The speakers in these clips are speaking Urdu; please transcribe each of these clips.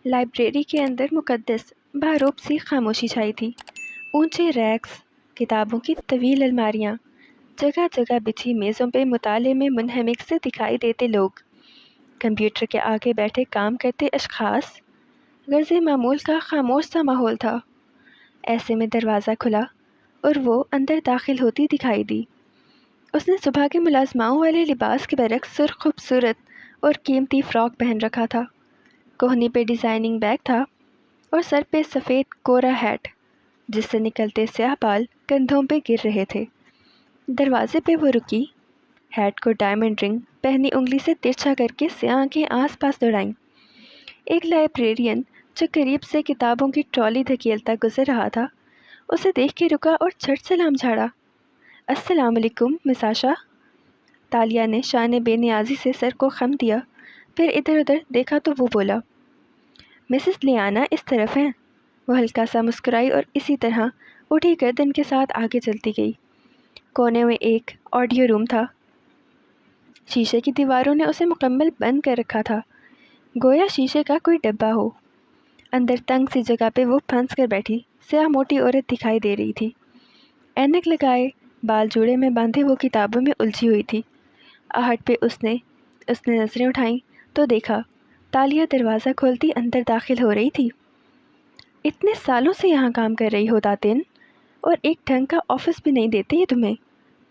لائبریری کے اندر مقدس بہروپ سی خاموشی چھائی تھی۔ اونچے ریکس، کتابوں کی طویل الماریاں، جگہ جگہ بچھی میزوں پہ مطالعے میں منہمک سے دکھائی دیتے لوگ، کمپیوٹر کے آگے بیٹھے کام کرتے اشخاص، غرض معمول کا خاموش سا ماحول تھا۔ ایسے میں دروازہ کھلا اور وہ اندر داخل ہوتی دکھائی دی۔ اس نے صبح کے ملازماؤں والے لباس کے برعکس سرخ خوبصورت اور قیمتی فراک پہن رکھا تھا۔ کوہنی پہ ڈیزائننگ بیگ تھا اور سر پہ سفید کورا ہیٹ جس سے نکلتے سیاہ بال کندھوں پہ گر رہے تھے۔ دروازے پہ وہ رکی، ہیٹ کو ڈائمنڈ رنگ پہنی انگلی سے ترچھا کر کے سیاہ آنکھیں آس پاس دوڑائیں۔ ایک لائبریرین جو قریب سے کتابوں کی ٹرالی دھکیلتا گزر رہا تھا اسے دیکھ کے رکا اور چھٹ سلام جھاڑا۔ السلام علیکم مس آشا۔ تالیہ نے شان بے نیازی سے سر کو خم دیا، پھر ادھر ادھر دیکھا تو وہ بولا، مسز لیانا اس طرف ہیں۔ وہ ہلکا سا مسکرائی اور اسی طرح اٹھی گردن کے ساتھ آگے چلتی گئی۔ کونے میں ایک آڈیو روم تھا۔ شیشے کی دیواروں نے اسے مکمل بند کر رکھا تھا، گویا شیشے کا کوئی ڈبہ ہو۔ اندر تنگ سی جگہ پہ وہ پھنس کر بیٹھی سیاہ موٹی عورت دکھائی دے رہی تھی۔ اینک لگائے، بال جوڑے میں باندھے وہ کتابوں میں الجھی ہوئی تھی۔ آہٹ پہ اس نے نظریں اٹھائیں تو دیکھا تالیہ دروازہ کھولتی اندر داخل ہو رہی تھی۔ اتنے سالوں سے یہاں کام کر رہی ہو داتن، اور ایک ڈھنگ کا آفس بھی نہیں دیتے یہ تمہیں،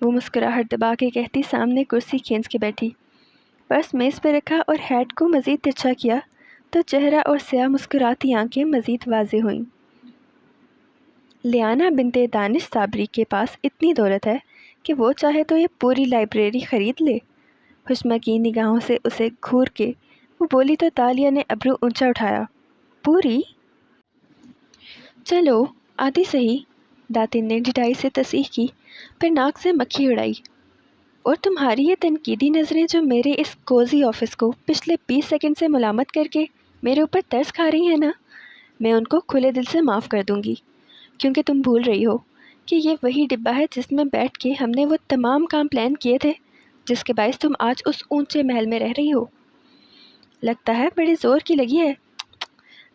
وہ مسکراہٹ دبا کے کہتی سامنے کرسی کھینچ کے بیٹھی۔ پرس میز پہ رکھا اور ہیٹ کو مزید ترچھا کیا تو چہرہ اور سیاہ مسکراتی آنکھیں مزید واضح ہوئیں۔ لیانا بنت دانش صابری کے پاس اتنی دولت ہے کہ وہ چاہے تو یہ پوری لائبریری خرید لے۔ حشمہ کی نگاہوں سے اسے گھور کے وہ بولی تو تالیہ نے ابرو اونچا اٹھایا، پوری؟ چلو آدھی صحیح، داتن نے ڈھٹائی سے تصحیح کی، پھر ناک سے مکھی اڑائی۔ اور تمہاری یہ تنقیدی نظریں جو میرے اس کوزی آفس کو پچھلے 20 سیکنڈ سے ملامت کر کے میرے اوپر ترس کھا رہی ہیں نا، میں ان کو کھلے دل سے معاف کر دوں گی، کیونکہ تم بھول رہی ہو کہ یہ وہی ڈبہ ہے جس میں بیٹھ کے ہم نے وہ تمام کام پلان کیے تھے جس کے باعث تم آج اس اونچے محل میں رہ رہی ہو۔ لگتا ہے بڑی زور کی لگی ہے۔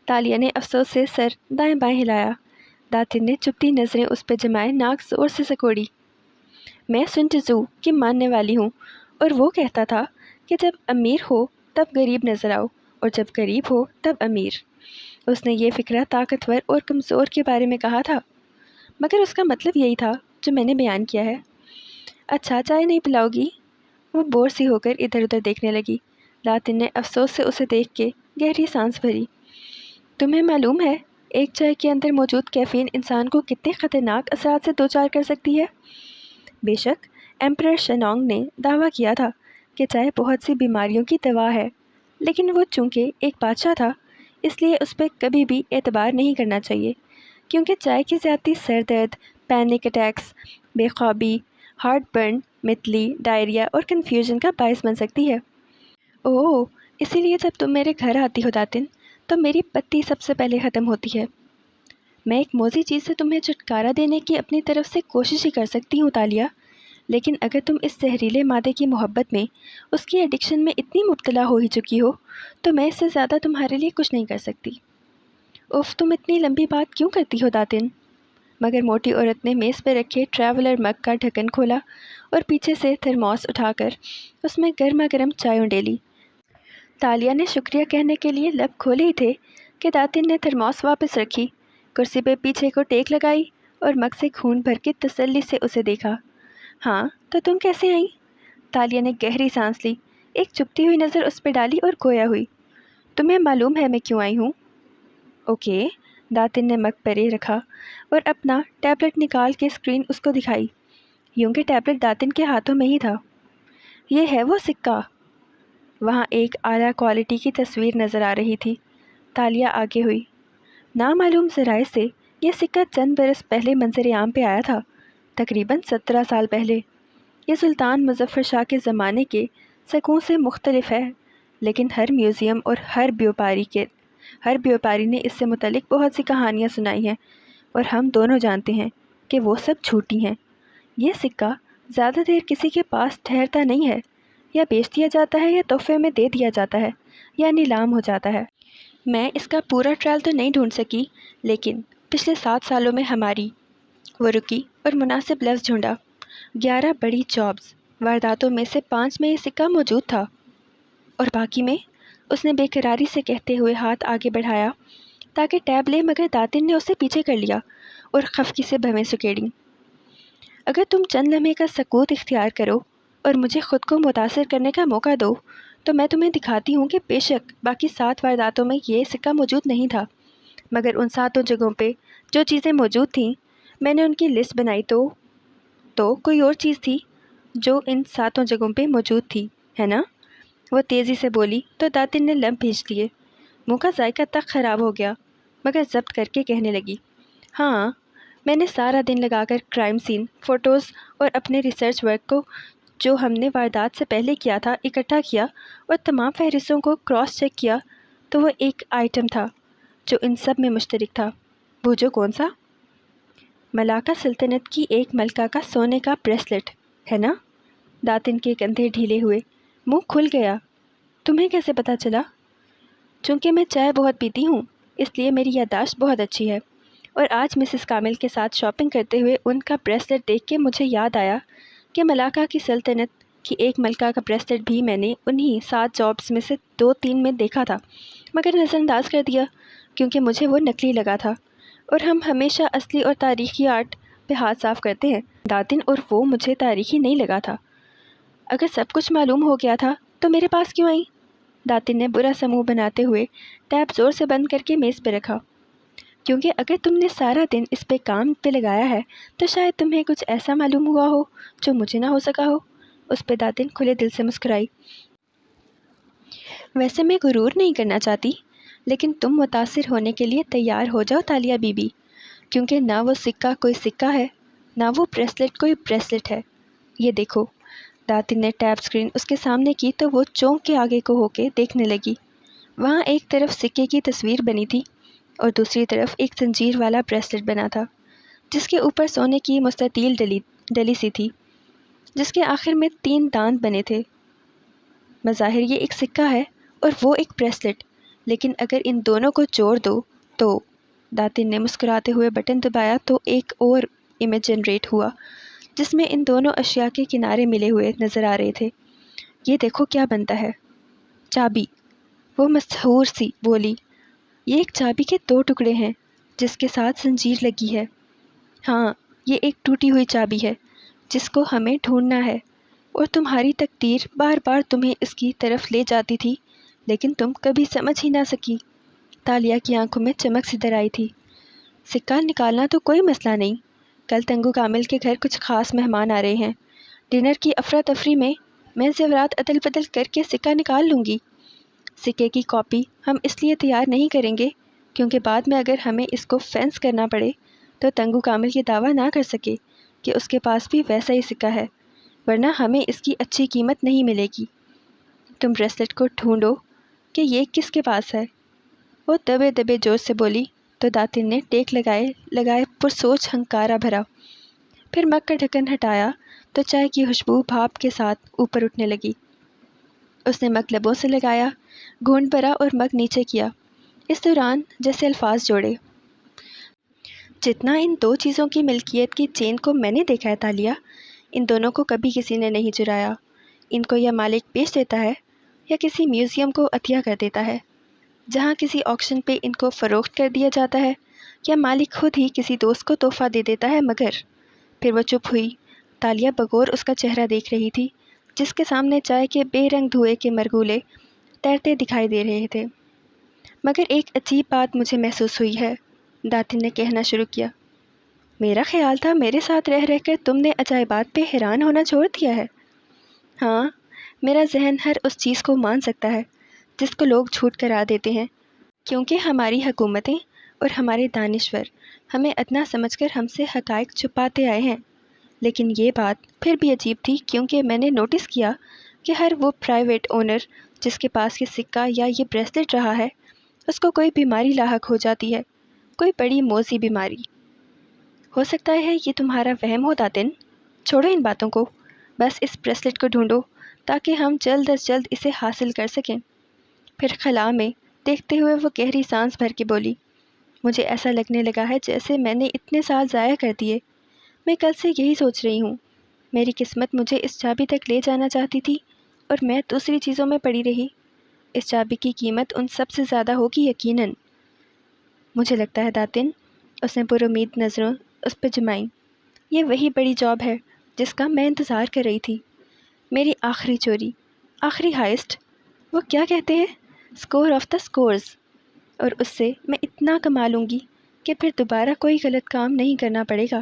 تالیہ نے افسوس سے سر دائیں بائیں ہلایا۔ داتن نے چپتی نظریں اس پہ جمائے ناک زور سے سکوڑی۔ میں سن ٹزو کی ماننے والی ہوں، اور وہ کہتا تھا کہ جب امیر ہو تب غریب نظر آؤ اور جب غریب ہو تب امیر۔ اس نے یہ فکرہ طاقتور اور کمزور کے بارے میں کہا تھا، مگر اس کا مطلب یہی تھا جو میں نے بیان کیا ہے۔ اچھا چائے نہیں پلاؤ گی؟ وہ بور سی ہو کر ادھر ادھر دیکھنے لگی۔ داتن نے افسوس سے اسے دیکھ کے گہری سانس بھری۔ تمہیں معلوم ہے ایک چائے کے اندر موجود کیفین انسان کو کتنے خطرناک اثرات سے دوچار کر سکتی ہے؟ بے شک ایمپرر شنونگ نے دعویٰ کیا تھا کہ چائے بہت سی بیماریوں کی دوا ہے، لیکن وہ چونکہ ایک بادشاہ تھا اس لیے اس پہ کبھی بھی اعتبار نہیں کرنا چاہیے، کیونکہ چائے کی زیادتی سر درد، پینک اٹیکس، بے خوابی، ہارٹ برن، متلی، ڈائریا اور کنفیوژن کا باعث بن سکتی ہے۔ اوہ، اسی لیے جب تم میرے گھر آتی ہو داتن تو میری پتی سب سے پہلے ختم ہوتی ہے۔ میں ایک موذی چیز سے تمہیں چھٹکارا دینے کی اپنی طرف سے کوشش ہی کر سکتی ہوں تالیہ، لیکن اگر تم اس زہریلے مادے کی محبت میں، اس کی ایڈکشن میں اتنی مبتلا ہو ہی چکی ہو تو میں اس سے زیادہ تمہارے لیے کچھ نہیں کر سکتی۔ اف، تم اتنی لمبی بات کیوں کرتی ہو داتن؟ مگر موٹی عورت نے میز پہ رکھے ٹریولر مگ کا ڈھکن کھولا اور پیچھے سے تھرموس اٹھا کر اس میں گرما گرم چائے انڈیلی۔ تالیہ نے شکریہ کہنے کے لیے لب کھولے ہی تھے کہ داتن نے تھرموس واپس رکھی، کرسی پہ پیچھے کو ٹیک لگائی اور مگ سے خون بھر کے تسلی سے اسے دیکھا۔ ہاں تو تم کیسے آئیں؟ تالیہ نے گہری سانس لی، ایک چپتی ہوئی نظر اس پہ ڈالی اور گویا ہوئی، تمہیں معلوم ہے میں کیوں آئی ہوں؟ اوکے، داتن نے مگ پرے رکھا اور اپنا ٹیبلٹ نکال کے اسکرین اس کو دکھائی، یوں کہ ٹیبلٹ داتن کے ہاتھوں میں ہی تھا۔ یہ ہے وہ سکہ۔ وہاں ایک اعلیٰ کوالٹی کی تصویر نظر آ رہی تھی۔ تالیہ آگے ہوئی۔ نامعلوم ذرائع سے یہ سکہ چند برس پہلے منظر عام پہ آیا تھا، تقریباً 17 سال پہلے۔ یہ سلطان مظفر شاہ کے زمانے کے سکوں سے مختلف ہے، لیکن ہر میوزیم اور ہر بیوپاری نے اس سے متعلق بہت سی کہانیاں سنائی ہیں، اور ہم دونوں جانتے ہیں کہ وہ سب جھوٹی ہیں۔ یہ سکہ زیادہ دیر کسی کے پاس ٹھہرتا نہیں ہے، یا بیچ دیا جاتا ہے یا تحفے میں دے دیا جاتا ہے یا نیلام ہو جاتا ہے۔ میں اس کا پورا ٹرائل تو نہیں ڈھونڈ سکی، لیکن پچھلے 7 سالوں میں ہماری وہ رکی اور مناسب لفظ ڈھونڈا۔ 11 بڑی جابز، وارداتوں میں سے 5 میں یہ سکہ موجود تھا۔ اور باقی میں؟ اس نے بے قراری سے کہتے ہوئے ہاتھ آگے بڑھایا تاکہ ٹیب لے، مگر داتن نے اسے پیچھے کر لیا اور خفگی سے بھویں سکیڑیں۔ اگر تم چند لمحے کا سکوت اختیار کرو اور مجھے خود کو متاثر کرنے کا موقع دو تو میں تمہیں دکھاتی ہوں کہ بے شک باقی 7 وارداتوں میں یہ سکہ موجود نہیں تھا، مگر ان 7 جگہوں پہ جو چیزیں موجود تھیں میں نے ان کی لسٹ بنائی تو کوئی اور چیز تھی جو ان 7 جگہوں پہ موجود تھی، ہے نا؟ وہ تیزی سے بولی تو داتن نے لب بھیج دیے۔ منہ کا ذائقہ تک خراب ہو گیا، مگر ضبط کر کے کہنے لگی، ہاں، میں نے سارا دن لگا کر کرائم سین فوٹوز اور اپنے ریسرچ ورک کو جو ہم نے واردات سے پہلے کیا تھا اکٹھا کیا اور تمام فہرستوں کو کراس چیک کیا، تو وہ ایک آئٹم تھا جو ان سب میں مشترک تھا۔ بوجھو کون سا؟ ملاکہ سلطنت کی ایک ملکہ کا سونے کا بریسلٹ، ہے نا؟ داتن کے کندھے ڈھیلے ہوئے، منہ کھل گیا۔ تمہیں کیسے پتہ چلا؟ چونکہ میں چائے بہت پیتی ہوں، اس لیے میری یادداشت بہت اچھی ہے، اور آج مسز کامل کے ساتھ شاپنگ کرتے ہوئے ان کا بریسلٹ دیکھ کے مجھے یاد آیا کہ ملاکہ کی سلطنت کی ایک ملکہ کا بریسلٹ بھی میں نے انہی 7 جابس میں سے 2-3 میں دیکھا تھا، مگر نظر انداز کر دیا کیونکہ مجھے وہ نقلی لگا تھا، اور ہم ہمیشہ اصلی اور تاریخی آرٹ پہ ہاتھ صاف کرتے ہیں داتن، اور وہ مجھے تاریخی نہیں لگا تھا۔ اگر سب کچھ معلوم ہو گیا تھا تو میرے پاس کیوں آئی؟ داتن نے برا سا منہ بناتے ہوئے ٹیب زور سے بند کر کے میز پہ رکھا۔ کیونکہ اگر تم نے سارا دن اس پہ کام پہ لگایا ہے تو شاید تمہیں کچھ ایسا معلوم ہوا ہو جو مجھے نہ ہو سکا ہو۔ اس پہ داتن کھلے دل سے مسکرائی۔ ویسے میں غرور نہیں کرنا چاہتی، لیکن تم متاثر ہونے کے لیے تیار ہو جاؤ تالیہ بی بی، کیونکہ نہ وہ سکہ کوئی سکہ ہے، نہ وہ بریسلٹ کوئی بریسلٹ ہے۔ یہ دیکھو۔ داتن نے ٹیب اسکرین اس کے سامنے کی تو وہ چونک کے آگے کو ہو کے دیکھنے لگی۔ وہاں ایک طرف سکے کی تصویر بنی تھی اور دوسری طرف ایک زنجیر والا بریسلٹ بنا تھا جس کے اوپر سونے کی مستطیل ڈلی سی تھی، جس کے آخر میں 3 دانت بنے تھے۔ بظاہر یہ ایک سکہ ہے اور وہ ایک بریسلٹ، لیکن اگر ان دونوں کو جوڑ دو تو داتن نے مسکراتے ہوئے بٹن دبایا تو ایک اور امیج جنریٹ ہوا جس میں ان دونوں اشیاء کے کنارے ملے ہوئے نظر آ رہے تھے۔ یہ دیکھو کیا بنتا ہے۔ چابی، وہ مسحور سی بولی۔ یہ ایک چابی کے 2 ٹکڑے ہیں جس کے ساتھ زنجیر لگی ہے۔ ہاں، یہ ایک ٹوٹی ہوئی چابی ہے جس کو ہمیں ڈھونڈنا ہے، اور تمہاری تقدیر بار بار تمہیں اس کی طرف لے جاتی تھی لیکن تم کبھی سمجھ ہی نہ سکی۔ تالیہ کی آنکھوں میں چمک سی در آئی تھی۔ سکہ نکالنا تو کوئی مسئلہ نہیں، کل تنگو کامل کے گھر کچھ خاص مہمان آ رہے ہیں، ڈنر کی افراتفری میں زیورات عدل بدل کر کے سکہ نکال لوں گی۔ سکے کی کاپی ہم اس لیے تیار نہیں کریں گے کیونکہ بعد میں اگر ہمیں اس کو فینس کرنا پڑے تو تنگو کامل یہ دعویٰ نہ کر سکے کہ اس کے پاس بھی ویسا ہی سکہ ہے، ورنہ ہمیں اس کی اچھی قیمت نہیں ملے گی۔ تم بریسلٹ کو ڈھونڈو کہ یہ کس کے پاس ہے، وہ دبے دبے جوش سے بولی تو داتن نے ٹیک لگائے پرسوچ ہنکارا بھرا، پھر مگ کا ڈھکن ہٹایا تو چائے کی خوشبو بھاپ کے ساتھ اوپر اٹھنے لگی۔ اس نے مگ لبوں سے لگایا، گھونٹ بھرا اور مگ نیچے کیا، اس دوران جیسے الفاظ جوڑے، جتنا ان 2 چیزوں کی ملکیت کی چین کو میں نے دیکھا ہے تالیہ، ان دونوں کو کبھی کسی نے نہیں چرایا۔ ان کو یا مالک بیچ دیتا ہے یا کسی میوزیم کو عطیہ کر دیتا ہے، جہاں کسی آکشن پہ ان کو فروخت کر دیا جاتا ہے، یا مالک خود ہی کسی دوست کو تحفہ دے دیتا ہے۔ مگر پھر وہ چپ ہوئی۔ تالیہ بغور اس کا چہرہ دیکھ رہی تھی جس کے سامنے چائے کے بے رنگ دھوئے کے مرگولے تیرتے دکھائی دے رہے تھے۔ مگر ایک عجیب بات مجھے محسوس ہوئی ہے، داتن نے کہنا شروع کیا۔ میرا خیال تھا میرے ساتھ رہ کر تم نے عجائبات پہ حیران ہونا چھوڑ دیا ہے۔ ہاں، میرا ذہن ہر اس چیز کو مان سکتا ہے جس کو لوگ جھوٹ قرار دیتے ہیں، کیونکہ ہماری حکومتیں اور ہمارے دانشور ہمیں ادنا سمجھ کر ہم سے حقائق چھپاتے آئے ہیں۔ لیکن یہ بات پھر بھی عجیب تھی کیونکہ میں نے نوٹس کیا کہ ہر وہ پرائیویٹ اونر جس کے پاس یہ سکہ یا یہ بریسلٹ رہا ہے، اس کو کوئی بیماری لاحق ہو جاتی ہے، کوئی بڑی موذی بیماری۔ ہو سکتا ہے یہ تمہارا وہم ہو داتن، چھوڑو ان باتوں کو، بس اس بریسلٹ کو ڈھونڈو تاکہ ہم جلد از جلد اسے حاصل کر سکیں۔ پھر خلا میں دیکھتے ہوئے وہ گہری سانس بھر کے بولی، مجھے ایسا لگنے لگا ہے جیسے میں نے اتنے سال ضائع کر دیے۔ میں کل سے یہی سوچ رہی ہوں، میری قسمت مجھے اس چابی تک لے جانا چاہتی تھی اور میں دوسری چیزوں میں پڑی رہی۔ اس چابی کی قیمت ان سب سے زیادہ ہوگی یقیناً۔ مجھے لگتا ہے داتن، اس نے پر امید نظروں اس پہ جمائیں، یہ وہی بڑی جاب ہے جس کا میں انتظار کر رہی تھی، میری آخری چوری، آخری ہائسٹ۔ وہ کیا کہتے ہیں، اسکور آف دا اسکورز، اور اس سے میں اتنا کما لوں گی کہ پھر دوبارہ کوئی غلط کام نہیں کرنا پڑے گا۔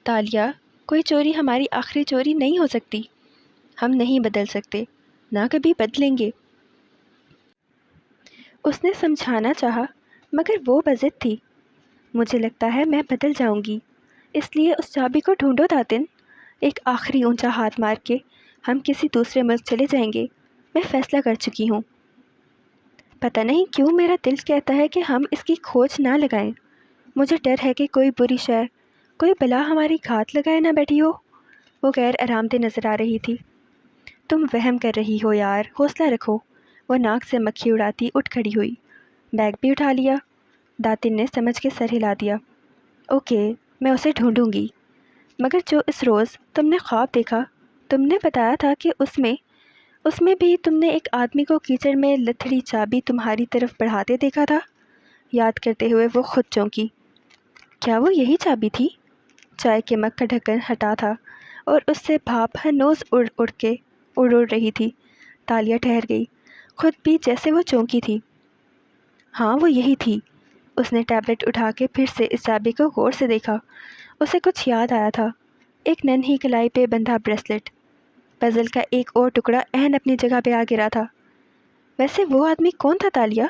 تالیہ، کوئی چوری ہماری آخری چوری نہیں ہو سکتی، ہم نہیں بدل سکتے، نہ کبھی بدلیں گے۔ اس نے سمجھانا چاہا مگر وہ بضد تھی۔ مجھے لگتا ہے میں بدل جاؤں گی، اس لیے اس چابی کو ڈھونڈو داتن، ایک آخری اونچا ہاتھ مار کے ہم کسی دوسرے ملک چلے جائیں گے، میں فیصلہ کر چکی ہوں۔ پتہ نہیں کیوں میرا دل کہتا ہے کہ ہم اس کی کھوج نہ لگائیں، مجھے ڈر ہے کہ کوئی بری شے، کوئی بلا ہماری گھات لگائے نہ بیٹھی ہو۔ وہ غیر آرام دہ نظر آ رہی تھی۔ تم وہم کر رہی ہو یار، حوصلہ رکھو۔ وہ ناک سے مکھی اڑاتی اٹھ کھڑی ہوئی۔ بیگ بھی اٹھا لیا؟ داتن نے سمجھ کے سر ہلا دیا۔ اوکے، میں اسے ڈھونڈوں گی، مگر جو اس روز تم نے خواب دیکھا، تم نے بتایا تھا کہ اس میں بھی تم نے ایک آدمی کو کیچڑ میں لتھڑی چابی تمہاری طرف بڑھاتے دیکھا تھا۔ یاد کرتے ہوئے وہ خود چونکی۔ کیا وہ یہی چابی تھی؟ چائے کے مگ کا ڈھکن ہٹا تھا اور اس سے بھاپ ہنوز اڑ رہی تھی۔ تالیہ ٹھہر گئی، خود بھی جیسے وہ چونکی تھی۔ ہاں وہ یہی تھی۔ اس نے ٹیبلٹ اٹھا کے پھر سے اس چابی کو غور سے دیکھا۔ اسے کچھ یاد آیا تھا، ایک ننھی کلائی پہ بندھا بریسلٹ، پزل کا ایک اور ٹکڑا عین اپنی جگہ پہ آ گرا تھا۔ ویسے وہ آدمی کون تھا تالیہ؟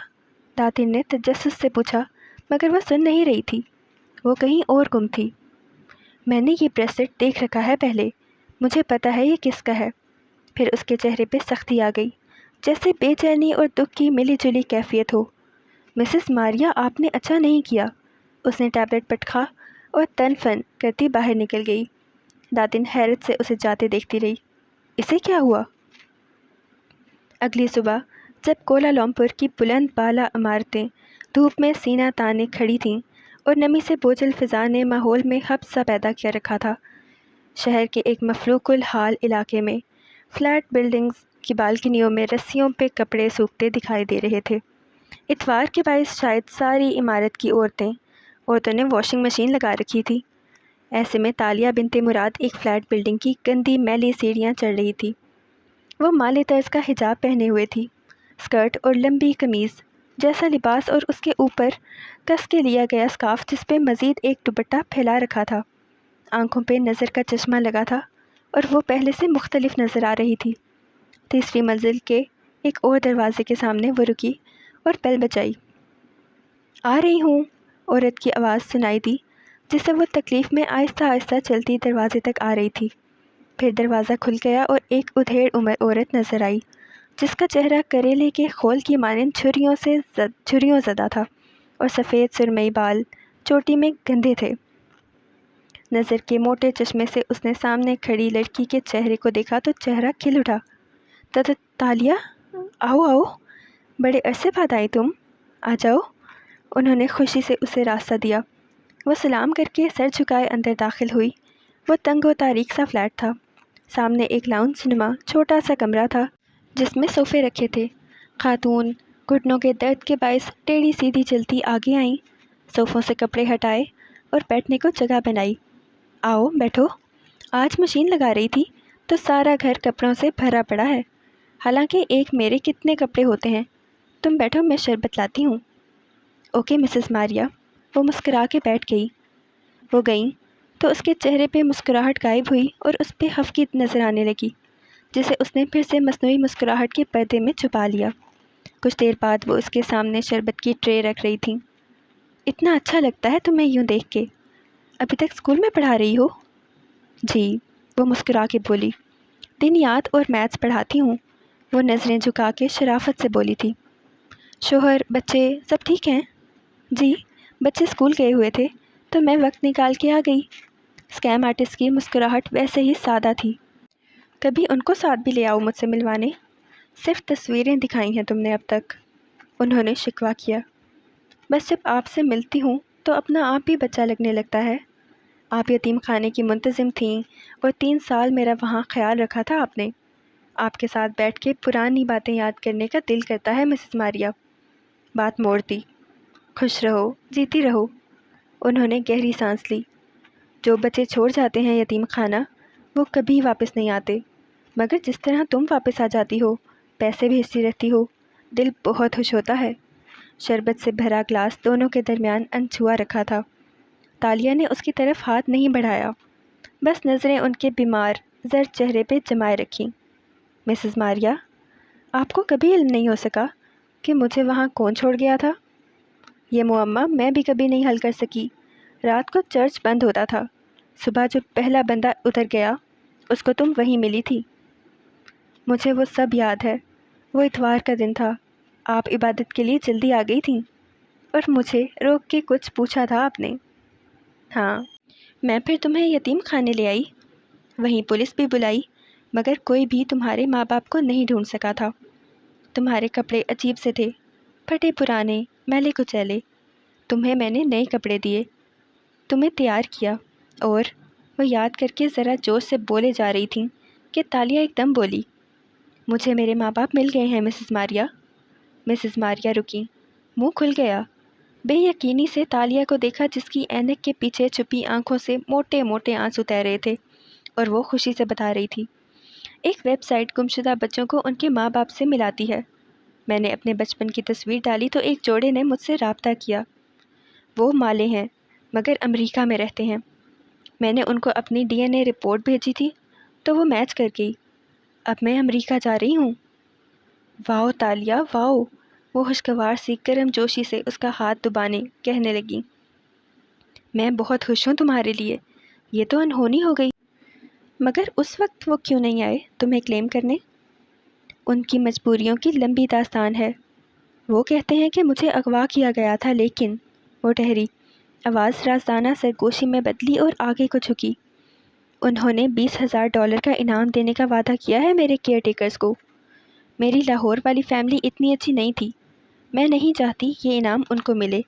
داتن نے تجسس سے پوچھا، مگر وہ سن نہیں رہی تھی، وہ کہیں اور گم تھی۔ میں نے یہ بریسلٹ دیکھ رکھا ہے پہلے، مجھے پتا ہے یہ کس کا ہے۔ پھر اس کے چہرے پہ سختی آ گئی، جیسے بے چینی اور دکھ کی ملی جلی کیفیت ہو۔ مسز ماریا، آپ نے اچھا نہیں کیا۔ اس نے ٹیبلٹ پٹکا اور تن فن کرتی باہر نکل گئی۔ داتن حیرت سے اسے جاتے دیکھتی رہی۔ اسے کیا ہوا؟ اگلی صبح جب کوالالمپور کی بلند بالا عمارتیں دھوپ میں سینہ تانے کھڑی تھیں اور نمی سے بوجھل فضا نے ماحول میں حبس سا پیدا کیا رکھا تھا، شہر کے ایک مفلوق الحال علاقے میں فلیٹ بلڈنگز کی بالکنیوں میں رسیوں پہ کپڑے سوکھتے دکھائی دے رہے تھے۔ اتوار کے باعث شاید ساری عمارت کی عورتوں نے واشنگ مشین لگا رکھی تھی۔ ایسے میں تالیہ بنت مراد ایک فلیٹ بلڈنگ کی گندی میلی سیڑھیاں چڑھ رہی تھی۔ وہ مالی طرز کا حجاب پہنے ہوئے تھی، اسکرٹ اور لمبی قمیض جیسا لباس، اور اس کے اوپر کس کے لیا گیا اسکارف جس پہ مزید ایک دوپٹہ پھیلا رکھا تھا۔ آنکھوں پہ نظر کا چشمہ لگا تھا اور وہ پہلے سے مختلف نظر آ رہی تھی۔ تیسری منزل کے ایک اور دروازے کے سامنے وہ رکی اور بیل بجائی۔ آ رہی ہوں، عورت کی آواز سنائی دی، جسے وہ تکلیف میں آہستہ آہستہ چلتی دروازے تک آ رہی تھی۔ پھر دروازہ کھل گیا اور ایک ادھیڑ عمر عورت نظر آئی، جس کا چہرہ کریلے کے خول کی مانند چھریوں زدہ تھا اور سفید سرمئی بال چوٹی میں گندھے تھے۔ نظر کے موٹے چشمے سے اس نے سامنے کھڑی لڑکی کے چہرے کو دیکھا تو چہرہ کھل اٹھا۔ تالیہ، آؤ آؤ، بڑے عرصے بعد آئی تم، آ جاؤ۔ انہوں نے خوشی سے اسے راستہ دیا۔ وہ سلام کر کے سر جھکائے اندر داخل ہوئی۔ وہ تنگ و تاریک سا فلیٹ تھا۔ سامنے ایک لاؤنج نما چھوٹا سا کمرہ تھا جس میں صوفے رکھے تھے۔ خاتون گھٹنوں کے درد کے باعث ٹیڑھی سیدھی چلتی آگے آئیں، صوفوں سے کپڑے ہٹائے اور بیٹھنے کو جگہ بنائی۔ آؤ بیٹھو۔ آج مشین لگا رہی تھی تو سارا گھر کپڑوں سے بھرا پڑا ہے، حالانکہ ایک میرے کتنے کپڑے ہوتے ہیں۔ تم بیٹھو، میں شربت لاتی ہوں۔ اوکے مسز ماریا۔ وہ مسکرا کے بیٹھ گئی۔ وہ گئیں تو اس کے چہرے پہ مسکراہٹ غائب ہوئی اور اس پہ خفگی نظر آنے لگی، جسے اس نے پھر سے مصنوعی مسکراہٹ کے پردے میں چھپا لیا۔ کچھ دیر بعد وہ اس کے سامنے شربت کی ٹرے رکھ رہی تھیں۔ اتنا اچھا لگتا ہے تمہیں یوں دیکھ کے، ابھی تک اسکول میں پڑھا رہی ہو؟ جی، وہ مسکرا کے بولی، دنیات اور میتھس پڑھاتی ہوں۔ وہ نظریں جھکا کے شرافت سے بولی تھی۔ شوہر، بچے سب ٹھیک ہیں؟ جی، بچے اسکول گئے ہوئے تھے تو میں وقت نکال کے آ گئی۔ اسکیم آرٹسٹ کی مسکراہٹ ویسے ہی سادہ تھی۔ کبھی ان کو ساتھ بھی لے آؤ مجھ سے ملوانے، صرف تصویریں دکھائی ہیں تم نے اب تک۔ انہوں نے شکوہ کیا۔ بس جب آپ سے ملتی ہوں تو اپنا آپ بھی بچہ لگنے لگتا ہے۔ آپ یتیم خانے کی منتظم تھیں اور 3 سال میرا وہاں خیال رکھا تھا آپ نے۔ آپ کے ساتھ بیٹھ کے پرانی باتیں یاد کرنے کا دل کرتا ہے مسز ماریا۔ بات موڑ دی۔ خوش رہو، جیتی رہو۔ انہوں نے گہری سانس لی۔ جو بچے چھوڑ جاتے ہیں یتیم خانہ وہ کبھی واپس نہیں آتے، مگر جس طرح تم واپس آ جاتی ہو، پیسے بھیجتی رہتی ہو، دل بہت خوش ہوتا ہے۔ شربت سے بھرا گلاس دونوں کے درمیان انچھوا رکھا تھا۔ تالیہ نے اس کی طرف ہاتھ نہیں بڑھایا، بس نظریں ان کے بیمار زرد چہرے پہ جمائے رکھیں۔ مسز ماریا، آپ کو کبھی علم نہیں ہو سکا کہ مجھے وہاں کون چھوڑ گیا تھا؟ یہ معمہ میں بھی کبھی نہیں حل کر سکی۔ رات کو چرچ بند ہوتا تھا، صبح جو پہلا بندہ اتر گیا اس کو تم وہیں ملی تھی۔ مجھے وہ سب یاد ہے۔ وہ اتوار کا دن تھا، آپ عبادت کے لیے جلدی آ گئی تھیں اور مجھے روک کے کچھ پوچھا تھا آپ نے۔ ہاں، میں پھر تمہیں یتیم خانے لے آئی، وہیں پولیس بھی بلائی، مگر کوئی بھی تمہارے ماں باپ کو نہیں ڈھونڈ سکا تھا۔ تمہارے کپڑے عجیب سے تھے، پھٹے پرانے، میلے کچیلے۔ تمہیں میں نے نئے کپڑے دیے، تمہیں تیار کیا، اور وہ یاد کر کے ذرا جوش سے بولے جا رہی تھیں کہ تالیہ ایک دم بولی، مجھے میرے ماں باپ مل گئے ہیں مسز ماریا۔ مسز ماریا رکی، منہ کھل گیا۔ بے یقینی سے تالیہ کو دیکھا جس کی اینک کے پیچھے چھپی آنکھوں سے موٹے موٹے آنسو تیر رہے تھے، اور وہ خوشی سے بتا رہی تھی، ایک ویب سائٹ گمشدہ بچوں کو ان کے ماں باپ سے ملاتی ہے۔ میں نے اپنے بچپن کی تصویر ڈالی تو ایک جوڑے نے مجھ سے رابطہ کیا۔ وہ مالے ہیں مگر امریکہ میں رہتے ہیں۔ میں نے ان کو اپنی ڈی این اے رپورٹ بھیجی تھی تو وہ میچ کر گئی۔ اب میں امریکہ جا رہی ہوں۔ واؤ تالیہ، واؤ! وہ خوشگوار سی گرم جوشی سے اس کا ہاتھ دبانے کہنے لگی، میں بہت خوش ہوں تمہارے لیے، یہ تو انہونی ہو گئی۔ مگر اس وقت وہ کیوں نہیں آئے تمہیں کلیم کرنے؟ ان کی مجبوریوں کی لمبی داستان ہے۔ وہ کہتے ہیں کہ مجھے اغوا کیا گیا تھا، لیکن وہ ٹھہری، آواز رازدانہ سرگوشی میں بدلی اور آگے کو جھکی۔ انہوں نے $20,000 کا انعام دینے کا وعدہ کیا ہے میرے کیئر ٹیکرز کو۔ میری لاہور والی فیملی اتنی اچھی نہیں تھی، میں نہیں چاہتی یہ انعام ان کو ملے،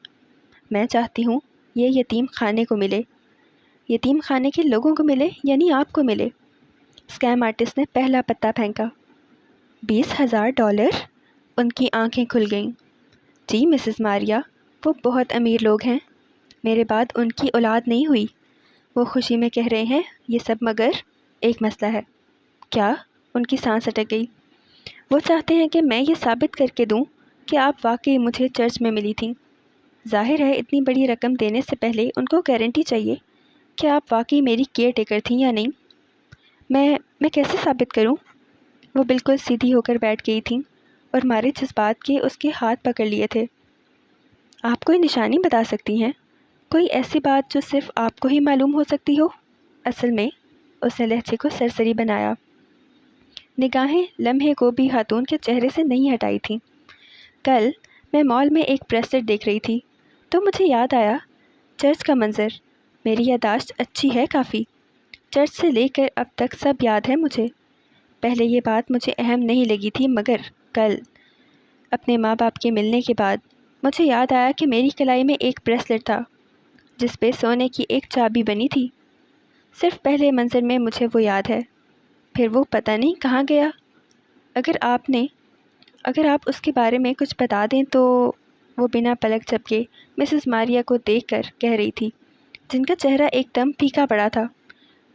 میں چاہتی ہوں یہ یتیم خانے کو ملے، یتیم خانے کے لوگوں کو ملے، یعنی آپ کو ملے۔ اسکیم آرٹسٹ نے پہلا پتا پھینکا۔ $20,000؟ ان کی آنکھیں کھل گئیں۔ جی مسز ماریا، وہ بہت امیر لوگ ہیں، میرے بعد ان کی اولاد نہیں ہوئی۔ وہ خوشی میں کہہ رہے ہیں یہ سب، مگر ایک مسئلہ ہے۔ کیا؟ ان کی سانس اٹک گئی۔ وہ چاہتے ہیں کہ میں یہ ثابت کر کے دوں کہ آپ واقعی مجھے چرچ میں ملی تھیں۔ ظاہر ہے اتنی بڑی رقم دینے سے پہلے ان کو گارنٹی چاہیے کہ آپ واقعی میری کیئر ٹیکر تھیں یا نہیں۔ میں کیسے ثابت کروں؟ وہ بالکل سیدھی ہو کر بیٹھ گئی تھیں اور مارے جذبات کے اس کے ہاتھ پکڑ لیے تھے۔ آپ کوئی نشانی بتا سکتی ہیں؟ کوئی ایسی بات جو صرف آپ کو ہی معلوم ہو سکتی ہو؟ اصل میں، اس نے لہجے کو سرسری بنایا۔ نگاہیں لمحے کو بھی خاتون کے چہرے سے نہیں ہٹائی تھیں۔ کل میں مال میں ایک بریسلیٹ دیکھ رہی تھی تو مجھے یاد آیا چرچ کا منظر۔ میری یادداشت اچھی ہے کافی، چرچ سے لے کر اب تک سب یاد ہے مجھے۔ پہلے یہ بات مجھے اہم نہیں لگی تھی، مگر کل اپنے ماں باپ کے ملنے کے بعد مجھے یاد آیا کہ میری کلائی میں ایک بریسلیٹ تھا جس پہ سونے کی ایک چابی بنی تھی۔ صرف پہلے منظر میں مجھے وہ یاد ہے، پھر وہ پتہ نہیں کہاں گیا۔ اگر آپ اس کے بارے میں کچھ بتا دیں تو۔ وہ بنا پلک جھپکے مسز ماریا کو دیکھ کر کہہ رہی تھی، جن کا چہرہ ایک دم پھیکا پڑا تھا۔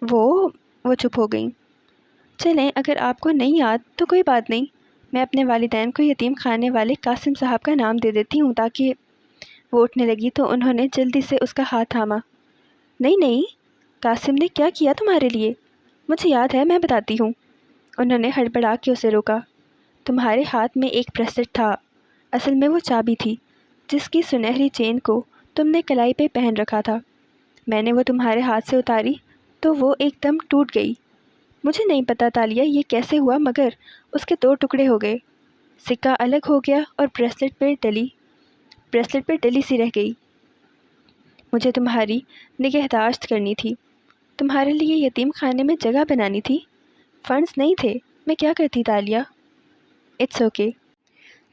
وہ چپ ہو گئیں۔ چلیں، اگر آپ کو نہیں یاد تو کوئی بات نہیں، میں اپنے والدین کو یتیم خانے والے قاسم صاحب کا نام دے دیتی ہوں تاکہ۔ وہ اٹھنے لگی تو انہوں نے جلدی سے اس کا ہاتھ تھاما۔ نہیں، قاسم نے کیا کیا تمہارے لیے؟ مجھے یاد ہے، میں بتاتی ہوں۔ انہوں نے ہڑبڑا کے اسے روکا۔ تمہارے ہاتھ میں ایک بریسلیٹ تھا، اصل میں وہ چابی تھی جس کی سنہری چین کو تم نے کلائی پہ پہن رکھا تھا۔ میں نے وہ تمہارے ہاتھ سے اتاری تو وہ ایک دم ٹوٹ گئی۔ مجھے نہیں پتا تالیہ یہ کیسے ہوا، مگر اس کے 2 ٹکڑے ہو گئے، سکہ الگ ہو گیا اور بریسلیٹ پہ ڈلی سی رہ گئی۔ مجھے تمہاری نگہداشت کرنی تھی، تمہارے لیے یتیم خانے میں جگہ بنانی تھی، فنڈز نہیں تھے، میں کیا کرتی تالیہ؟ It's okay.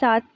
7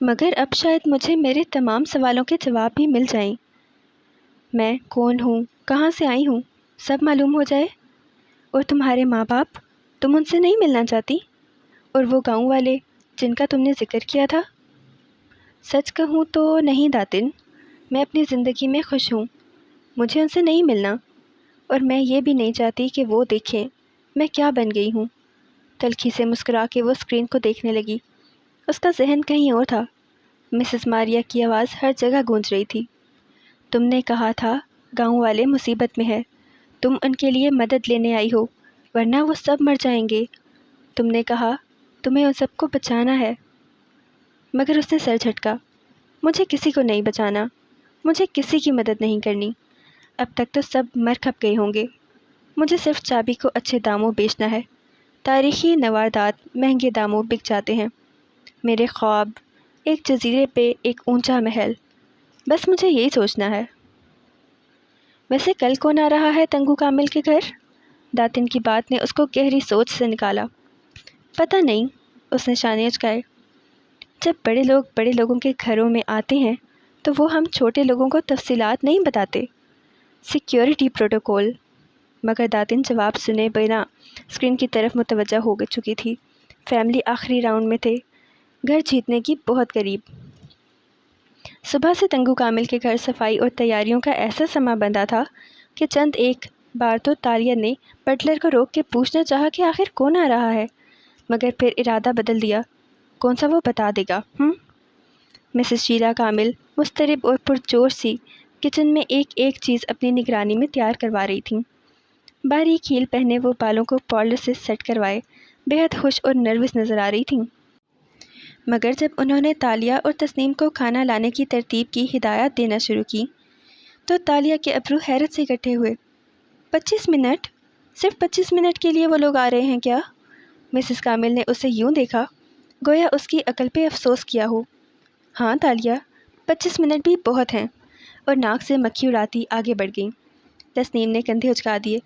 مگر اب شاید مجھے میرے تمام سوالوں کے جواب بھی مل جائیں۔ میں کون ہوں، کہاں سے آئی ہوں، سب معلوم ہو جائے۔ اور تمہارے ماں باپ، تم ان سے نہیں ملنا چاہتی؟ اور وہ گاؤں والے جن کا تم نے ذکر کیا تھا؟ سچ کہوں تو نہیں داتن، میں اپنی زندگی میں خوش ہوں، مجھے ان سے نہیں ملنا، اور میں یہ بھی نہیں چاہتی کہ وہ دیکھیں میں کیا بن گئی ہوں۔ تلخی سے مسکرا کے وہ اسکرین کو دیکھنے لگی۔ اس کا ذہن کہیں اور تھا۔ مسز ماریا کی آواز ہر جگہ گونج رہی تھی۔ تم نے کہا تھا گاؤں والے مصیبت میں ہے، تم ان کے لیے مدد لینے آئی ہو، ورنہ وہ سب مر جائیں گے۔ تم نے کہا تمہیں ان سب کو بچانا ہے۔ مگر اس نے سر جھٹکا۔ مجھے کسی کو نہیں بچانا، مجھے کسی کی مدد نہیں کرنی، اب تک تو سب مر کھپ گئے ہوں گے۔ مجھے صرف چابی کو اچھے داموں بیچنا ہے۔ تاریخی نواردات مہنگے داموں بک جاتے ہیں۔ میرے خواب، ایک جزیرے پہ ایک اونچا محل، بس مجھے یہی سوچنا ہے۔ ویسے کل کون آ رہا ہے تنگو کامل کے گھر؟ داتن کی بات نے اس کو گہری سوچ سے نکالا۔ پتہ نہیں، اس نے شانے اچکائے۔ جب بڑے لوگ بڑے لوگوں کے گھروں میں آتے ہیں تو وہ ہم چھوٹے لوگوں کو تفصیلات نہیں بتاتے۔ Security protocol. مگر داتن جواب سنے بنا اسکرین کی طرف متوجہ ہو چکی تھی۔ فیملی آخری راؤنڈ میں تھے، گھر جیتنے کی بہت قریب۔ صبح سے تنگو کامل کے گھر صفائی اور تیاریوں کا ایسا سما بندھا تھا کہ چند ایک بار تو تالیہ نے بٹلر کو روک کے پوچھنا چاہا کہ آخر کون آ رہا ہے، مگر پھر ارادہ بدل دیا۔ کون سا وہ بتا دے گا۔ مسز شیلا کامل مضطرب اور پرجوش سی کچن میں ایک ایک چیز اپنی نگرانی میں تیار کروا رہی تھیں۔ باریک ہیل پہنے وہ بالوں کو پارلر سے سیٹ کروائے بے حد خوش اور نروس نظر آ رہی تھیں۔ مگر جب انہوں نے تالیہ اور تسنیم کو کھانا لانے کی ترتیب کی ہدایات دینا شروع کی تو تالیہ کے ابرو حیرت سے اکٹھے ہوئے۔ 25 منٹ؟ صرف 25 منٹ کے لیے وہ لوگ آ رہے ہیں کیا؟ مسز کامل نے اسے یوں دیکھا گویا اس کی عقل پہ افسوس کیا ہو۔ ہاں تالیہ، 25 منٹ بھی بہت ہیں، اور ناک سے مکھی اڑاتی آگے بڑھ گئیں۔ تسنیم نے کندھے اچکا دیے۔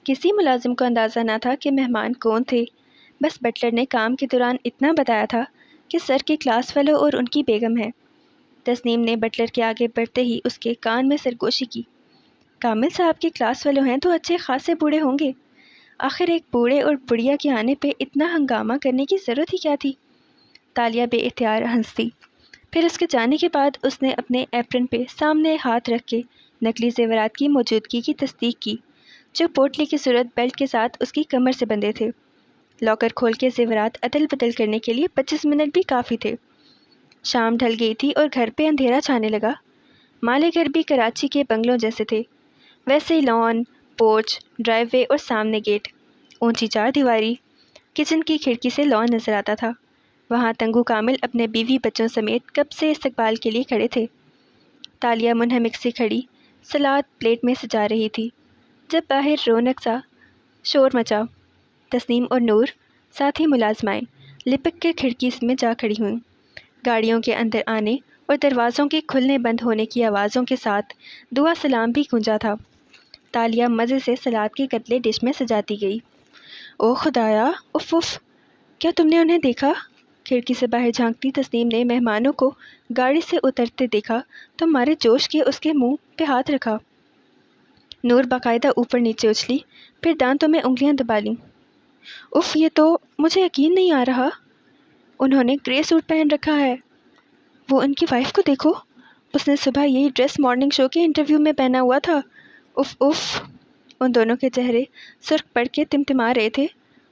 کسی ملازم کو اندازہ نہ تھا کہ مہمان کون تھے، بس بٹلر نے کام کے دوران اتنا بتایا تھا کہ سر کے کلاس فیلو اور ان کی بیگم ہے۔ تسنیم نے بٹلر کے آگے بڑھتے ہی اس کے کان میں سرگوشی کی۔ کامل صاحب کے کلاس فیلو ہیں تو اچھے خاصے بوڑھے ہوں گے، آخر ایک بوڑھے اور بڑھیا کے آنے پہ اتنا ہنگامہ کرنے کی ضرورت ہی کیا تھی؟ تالیہ بے اختیار ہنسی۔ پھر اس کے جانے کے بعد اس نے اپنے ایپرن پہ سامنے ہاتھ رکھ کے نقلی زیورات کی موجودگی کی تصدیق کی جو پوٹلی کی صورت بیلٹ کے ساتھ اس کی کمر سے بندھے تھے۔ لاکر کھول کے زیورات ادل بدل کرنے کے لیے 25 منٹ بھی کافی تھے۔ شام ڈھل گئی تھی اور گھر پہ اندھیرا چھانے لگا۔ مالے گھر بھی کراچی کے بنگلوں جیسے تھے، ویسے ہی لان، پورچ، ڈرائیو وے اور سامنے گیٹ، اونچی 4 دیواری۔ کچن کی کھڑکی سے لان نظر آتا تھا۔ وہاں تنگو کامل اپنے بیوی بچوں سمیت کب سے استقبال کے لیے کھڑے تھے۔ تالیہ منہمک سی کھڑی سلاد پلیٹ میں سجا رہی تھی جب باہر رونق سا شور مچا۔ تسنیم اور نور، ساتھ ہی ملازمائیں، لپک کے کھڑکی میں جا کھڑی ہوئیں۔ گاڑیوں کے اندر آنے اور دروازوں کے کھلنے بند ہونے کی آوازوں کے ساتھ دعا سلام بھی گونجا تھا۔ تالیہ مزے سے سلاد کے کتلے ڈش میں سجاتی گئی۔ او خدایا، اف اف، کیا تم نے انہیں دیکھا؟ کھڑکی سے باہر جھانکتی تسنیم نے مہمانوں کو گاڑی سے اترتے دیکھا تو مارے جوش کے اس کے منہ پہ ہاتھ رکھا۔ نور باقاعدہ اوپر نیچے اچھلی، پھر دانتوں میں انگلیاں دبا لیں۔ اف، یہ تو مجھے یقین نہیں آ رہا، انہوں نے گرے سوٹ پہن رکھا ہے۔ وہ ان کی وائف کو دیکھو، اس نے صبح یہی ڈریس مارننگ شو کے انٹرویو میں پہنا ہوا تھا۔ اف اف، ان دونوں کے چہرے سرخ پڑ کے تمتما رہے تھے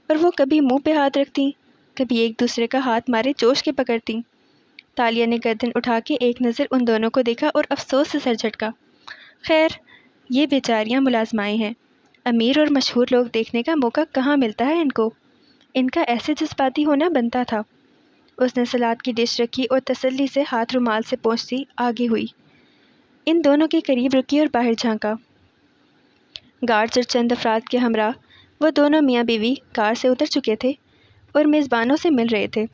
اور وہ کبھی منہ پہ ہاتھ رکھتی، کبھی ایک دوسرے کا ہاتھ مارے جوش کے پکڑتی۔ تالیہ نے گردن اٹھا کے ایک نظر ان دونوں کو دیکھا اور افسوس سے سر جھٹکا۔ خیر، یہ بیچاریاں ملازمائیں ہیں، امیر اور مشہور لوگ دیکھنے کا موقع کہاں ملتا ہے ان کو، ان کا ایسے جذباتی ہونا بنتا تھا۔ اس نے سلاد کی ڈش رکھی اور تسلی سے ہاتھ رومال سے پونچھتی آگے ہوئی، ان دونوں کے قریب رکی اور باہر جھانکا۔ گارڈز اور چند افراد کے ہمراہ وہ دونوں میاں بیوی کار سے اتر چکے تھے اور میزبانوں سے مل رہے تھے۔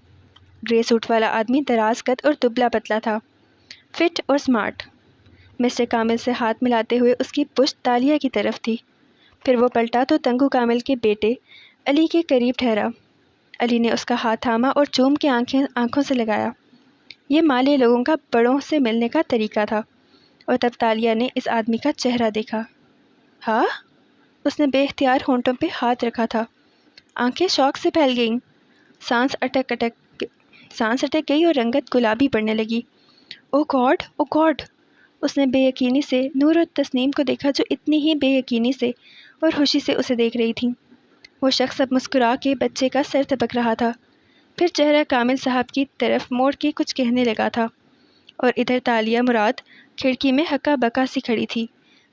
گرے سوٹ والا آدمی دراز قد اور دبلا پتلا تھا، فٹ اور سمارٹ۔ مسٹر کامل سے ہاتھ ملاتے ہوئے اس کی پشت تالیہ کی طرف تھی، پھر وہ پلٹا تو تنگو کامل کے بیٹے علی کے قریب ٹھہرا۔ علی نے اس کا ہاتھ تھاما اور چوم کے آنکھوں سے لگایا۔ یہ مالی لوگوں کا بڑوں سے ملنے کا طریقہ تھا۔ اور تب تالیہ نے اس آدمی کا چہرہ دیکھا۔ ہاں؟ اس نے بے اختیار ہونٹوں پہ ہاتھ رکھا تھا۔ آنکھیں شوق سے پھیل گئیں، سانس اٹک گئی اور رنگت گلابی پڑنے لگی۔ او گاڈ، او گاڈ! اس نے بے یقینی سے نور اور تسنیم کو دیکھا جو اتنی ہی بے یقینی سے اور خوشی سے اسے دیکھ رہی تھیں۔ وہ شخص اب مسکرا کے بچے کا سر تبک رہا تھا، پھر چہرہ کامل صاحب کی طرف موڑ کے کچھ کہنے لگا تھا، اور ادھر تالیہ مراد کھڑکی میں ہکا بکا سی کھڑی تھی۔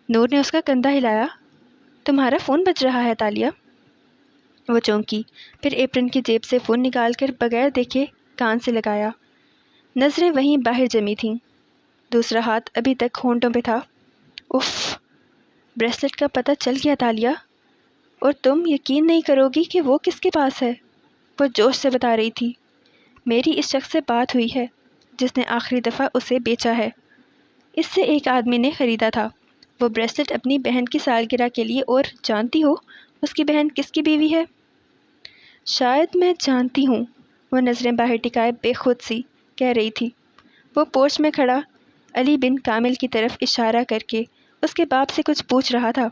نور نے اس کا کندھا ہلایا۔ تمہارا فون بج رہا ہے تالیہ۔ وہ چونکی، پھر ایپرن کی جیب سے فون نکال کر بغیر دیکھے کان سے لگایا۔ نظریں وہیں باہر جمی تھیں، دوسرا ہاتھ ابھی تک ہونٹوں پہ تھا۔ اف! بریسلٹ کا پتہ چل گیا تالیہ، اور تم یقین نہیں کرو گی کہ وہ کس کے پاس ہے۔ وہ جوش سے بتا رہی تھی، میری اس شخص سے بات ہوئی ہے جس نے آخری دفعہ اسے بیچا ہے۔ اس سے ایک آدمی نے خریدا تھا وہ بریسلٹ اپنی بہن کی سالگرہ کے لیے، اور جانتی ہو اس کی بہن کس کی بیوی ہے؟ شاید میں جانتی ہوں، وہ نظریں باہر ٹکائے بے خود سی کہہ رہی تھی۔ وہ پورچ میں کھڑا علی بن کامل کی طرف اشارہ کر کے اس کے باپ سے کچھ پوچھ رہا تھا،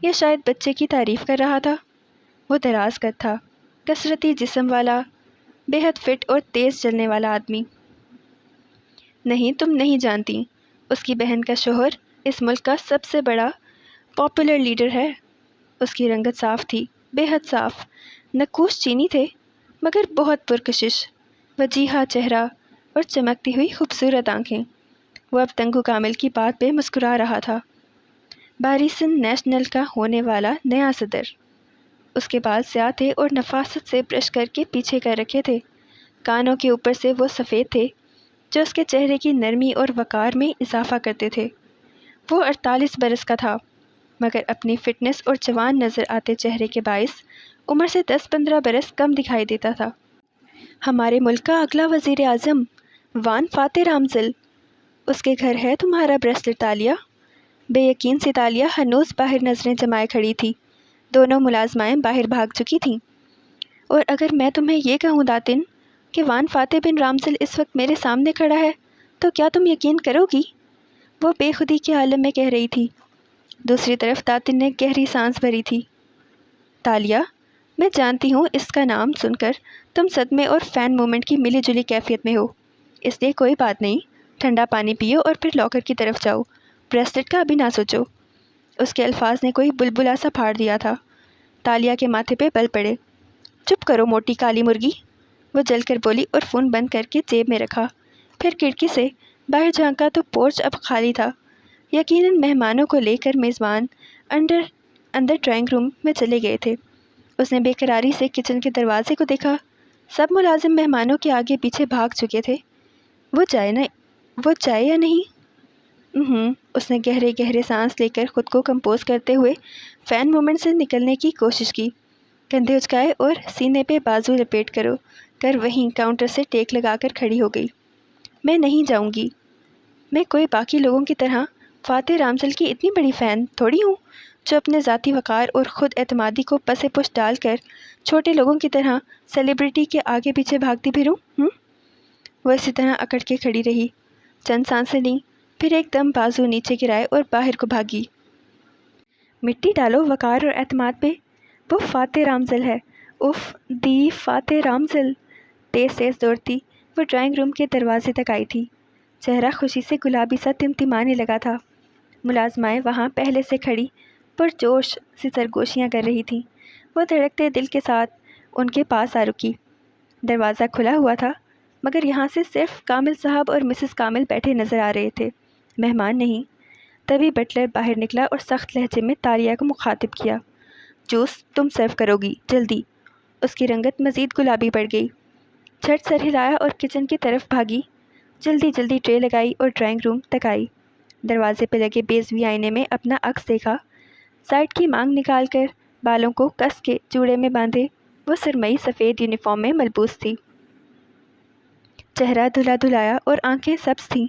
یا شاید بچے کی تعریف کر رہا تھا۔ وہ دراز قد تھا، کثرتی جسم والا، بے حد فٹ اور تیز چلنے والا آدمی۔ نہیں، تم نہیں جانتی، اس کی بہن کا شوہر اس ملک کا سب سے بڑا پاپولر لیڈر ہے۔ اس کی رنگت صاف تھی، بے حد صاف، نقوش چینی تھے مگر بہت پرکشش، وجیحہ چہرہ اور چمکتی ہوئی خوبصورت آنکھیں۔ وہ اب تنگو کامل کی بات پہ مسکرا رہا تھا۔ باریسن نیشنل کا ہونے والا نیا صدر۔ اس کے بال سیاہ تھے اور نفاست سے برش کر کے پیچھے کر رکھے تھے، کانوں کے اوپر سے وہ سفید تھے جو اس کے چہرے کی نرمی اور وقار میں اضافہ کرتے تھے۔ وہ 48 برس کا تھا، مگر اپنی فٹنس اور جوان نظر آتے چہرے کے باعث عمر سے 10-15 برس کم دکھائی دیتا تھا۔ ہمارے ملک کا اگلا وزیر اعظم وان فاتح رامزل، اس کے گھر ہے تمہارا بریسلٹ تالیہ۔ بے یقین سی تالیہ ہنوز باہر نظریں جمائے کھڑی تھی، دونوں ملازمائیں باہر بھاگ چکی تھیں۔ اور اگر میں تمہیں یہ کہوں داتن کہ وان فاتح بن رامزل اس وقت میرے سامنے کھڑا ہے تو کیا تم یقین کرو گی؟ وہ بے خودی کے عالم میں کہہ رہی تھی۔ دوسری طرف داتن نے گہری سانس بھری تھی۔ تالیہ، میں جانتی ہوں اس کا نام سن کر تم صدمے اور فین مومنٹ کی ملی جلی کیفیت میں ہو، اس لیے کوئی بات نہیں، ٹھنڈا پانی پیو اور پھر لاکر کی طرف جاؤ، بریسلٹ کا ابھی نہ سوچو۔ اس کے الفاظ نے کوئی بلبلا سا پھاڑ دیا تھا۔ تالیہ کے ماتھے پہ بل پڑے۔ چپ کرو موٹی کالی مرغی، وہ جل کر بولی اور فون بند کر کے جیب میں رکھا۔ پھر کھڑکی سے باہر جھانکا تو پورچ اب خالی تھا، یقیناً مہمانوں کو لے کر میزبان اندر ڈرائنگ روم میں چلے گئے تھے۔ اس نے بے قراری سے کچن کے دروازے کو دیکھا، سب ملازم مہمانوں کے آگے پیچھے بھاگ چکے تھے۔ وہ جائے یا نہیں؟ اس نے گہرے گہرے سانس لے کر خود کو کمپوز کرتے ہوئے فین مومنٹ سے نکلنے کی کوشش کی۔ کندھے اچکائے اور سینے پہ بازو لپیٹ کر وہیں کاؤنٹر سے ٹیک لگا کر کھڑی ہو گئی۔ میں نہیں جاؤں گی۔ میں کوئی باقی لوگوں کی طرح فاتح رامزل کی اتنی بڑی فین تھوڑی ہوں جو اپنے ذاتی وقار اور خود اعتمادی کو پس پش ڈال کر چھوٹے لوگوں کی طرح سیلیبریٹی کے آگے پیچھے بھاگتی پھروں۔ وہ اسی طرح اکڑ کے کھڑی رہی، چند سانسیں لیں، پھر ایک دم بازو نیچے گرائے اور باہر کو بھاگی۔ مٹی ڈالو وقار اور اعتماد پہ، وہ فاتح رامزل ہے۔ اف، دی فاتح رامزل! تیز دوڑتی وہ ڈرائنگ روم کے دروازے تک آئی تھی، چہرہ خوشی سے گلابی سا تمتمانے لگا تھا۔ ملازمائیں وہاں پہلے سے کھڑی پرجوش سی سرگوشیاں کر رہی تھیں۔ وہ دھڑکتے دل کے ساتھ ان کے پاس آ رکی۔ دروازہ کھلا ہوا تھا، مگر یہاں سے صرف کامل صاحب اور مسز کامل بیٹھے نظر آ رہے تھے، مہمان نہیں۔ تبھی بٹلر باہر نکلا اور سخت لہجے میں تالیہ کو مخاطب کیا۔ جوس تم سرو کرو گی، جلدی۔ اس کی رنگت مزید گلابی پڑ گئی، جھٹ سر ہلایا اور کچن کی طرف بھاگی، جلدی جلدی ٹرے لگائی اور ڈرائنگ روم تک آئی۔ دروازے پہ لگے بیضوی آئینے میں اپنا عکس دیکھا، سائڈ کی مانگ نکال کر بالوں کو کس کے جوڑے میں باندھے وہ سرمئی سفید یونیفارم میں ملبوس تھی۔ چہرہ دھلا دھلایا اور آنکھیں سبز تھیں،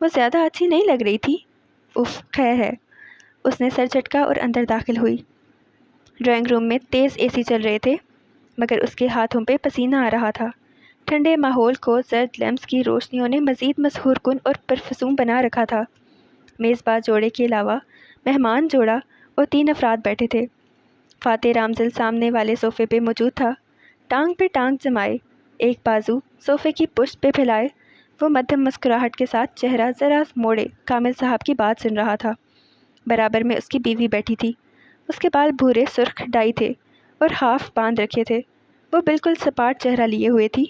وہ زیادہ اچھی نہیں لگ رہی تھی۔ اف، خیر ہے، اس نے سر جھٹکا اور اندر داخل ہوئی۔ ڈرائنگ روم میں تیز اے سی چل رہے تھے، مگر اس کے ہاتھوں پہ پسینہ آ رہا تھا۔ ٹھنڈے ماحول کو زرد لیمپس کی روشنیوں نے مزید مسحور کن اور پرفسون بنا رکھا تھا۔ میزبان جوڑے کے علاوہ مہمان جوڑا اور 3 افراد بیٹھے تھے۔ فاتح رامزل سامنے والے صوفے پہ موجود تھا، ٹانگ پہ ٹانگ جمائے، ایک بازو صوفے کی پشت پہ پھیلائے۔ وہ مدھم مسکراہٹ کے ساتھ چہرہ ذرا موڑے کامل صاحب کی بات سن رہا تھا۔ برابر میں اس کی بیوی بیٹھی تھی۔ اس کے بال بھورے سرخ ڈائی تھے اور ہاف باندھ رکھے تھے۔ وہ بالکل سپاٹ چہرہ لیے ہوئے تھی،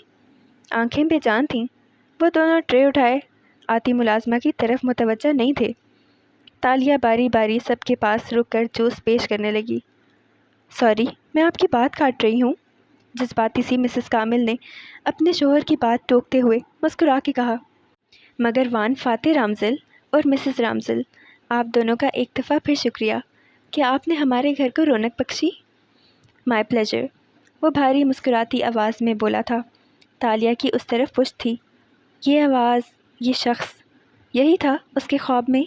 آنکھیں بے جان تھیں۔ وہ دونوں ٹرے اٹھائے آتی ملازمہ کی طرف متوجہ نہیں تھے۔ تالیہ باری باری سب کے پاس رک کر جوس پیش کرنے لگی۔ سوری، میں آپ کی بات کاٹ رہی ہوں، جذباتی سی مسز کامل نے اپنے شوہر کی بات ٹوکتے ہوئے مسکرا کے کہا۔ مگر وان فاتح رامزل اور مسز رامزل، آپ دونوں کا ایک دفعہ پھر شکریہ کہ آپ نے ہمارے گھر کو رونق بخشی۔ مائی پلیجر، وہ بھاری مسکراتی آواز میں بولا تھا۔ تالیہ کی اس طرف پشت تھی۔ یہ آواز، یہ شخص، یہی تھا اس کے خواب میں۔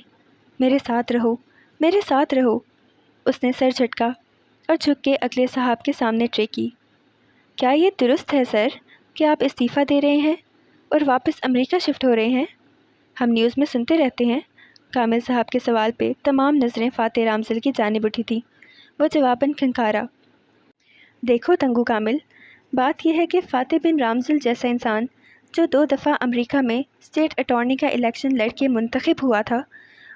میرے ساتھ رہو، میرے ساتھ رہو۔ اس نے سر جھٹکا اور جھک کے اگلے صاحب کے سامنے ٹرے کی۔ کیا یہ درست ہے سر کہ آپ استعفیٰ دے رہے ہیں اور واپس امریکہ شفٹ ہو رہے ہیں؟ ہم نیوز میں سنتے رہتے ہیں۔ کامل صاحب کے سوال پہ تمام نظریں فاتح رامزل کی جانب اٹھی تھیں۔ وہ جواباً کھنکھارا۔ دیکھو تنگو کامل، بات یہ ہے کہ فاتح بن رامزل جیسا انسان جو 2 دفعہ امریکہ میں اسٹیٹ اٹارنی کا الیکشن لڑ کے منتخب ہوا تھا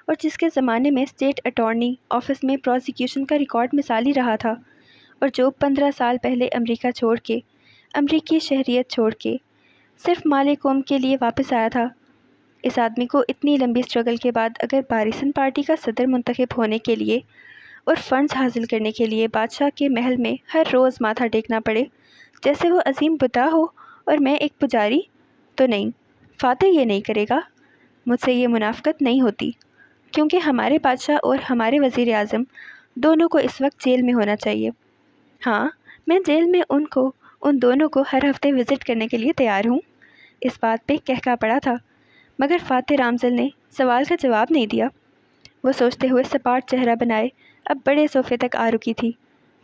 اور جس کے زمانے میں اسٹیٹ اٹارنی آفس میں پروسیکیوشن کا ریکارڈ مثالی رہا تھا، اور جو 15 سال پہلے امریکہ چھوڑ کے، امریکی شہریت چھوڑ کے صرف مال قوم کے لیے واپس آیا تھا، اس آدمی کو اتنی لمبی اسٹرگل کے بعد اگر باریسن پارٹی کا صدر منتخب ہونے کے لیے اور فنڈز حاصل کرنے کے لیے بادشاہ کے محل میں ہر روز ماتھا ٹیکنا پڑے جیسے وہ عظیم بدھا ہو اور میں ایک پجاری، تو نہیں، فاتح یہ نہیں کرے گا۔ مجھ سے یہ منافقت نہیں ہوتی، کیونکہ ہمارے بادشاہ اور ہمارے وزیر اعظم دونوں کو اس وقت جیل میں ہونا چاہیے۔ ہاں، میں جیل میں ان دونوں کو ہر ہفتے وزٹ کرنے کے لیے تیار ہوں۔ اس بات پہ کہکا پڑا تھا، مگر فاتح رامزل نے سوال کا جواب نہیں دیا۔ وہ سوچتے ہوئے سپاٹ چہرہ بنائے اب بڑے صوفے تک آ رکی تھی۔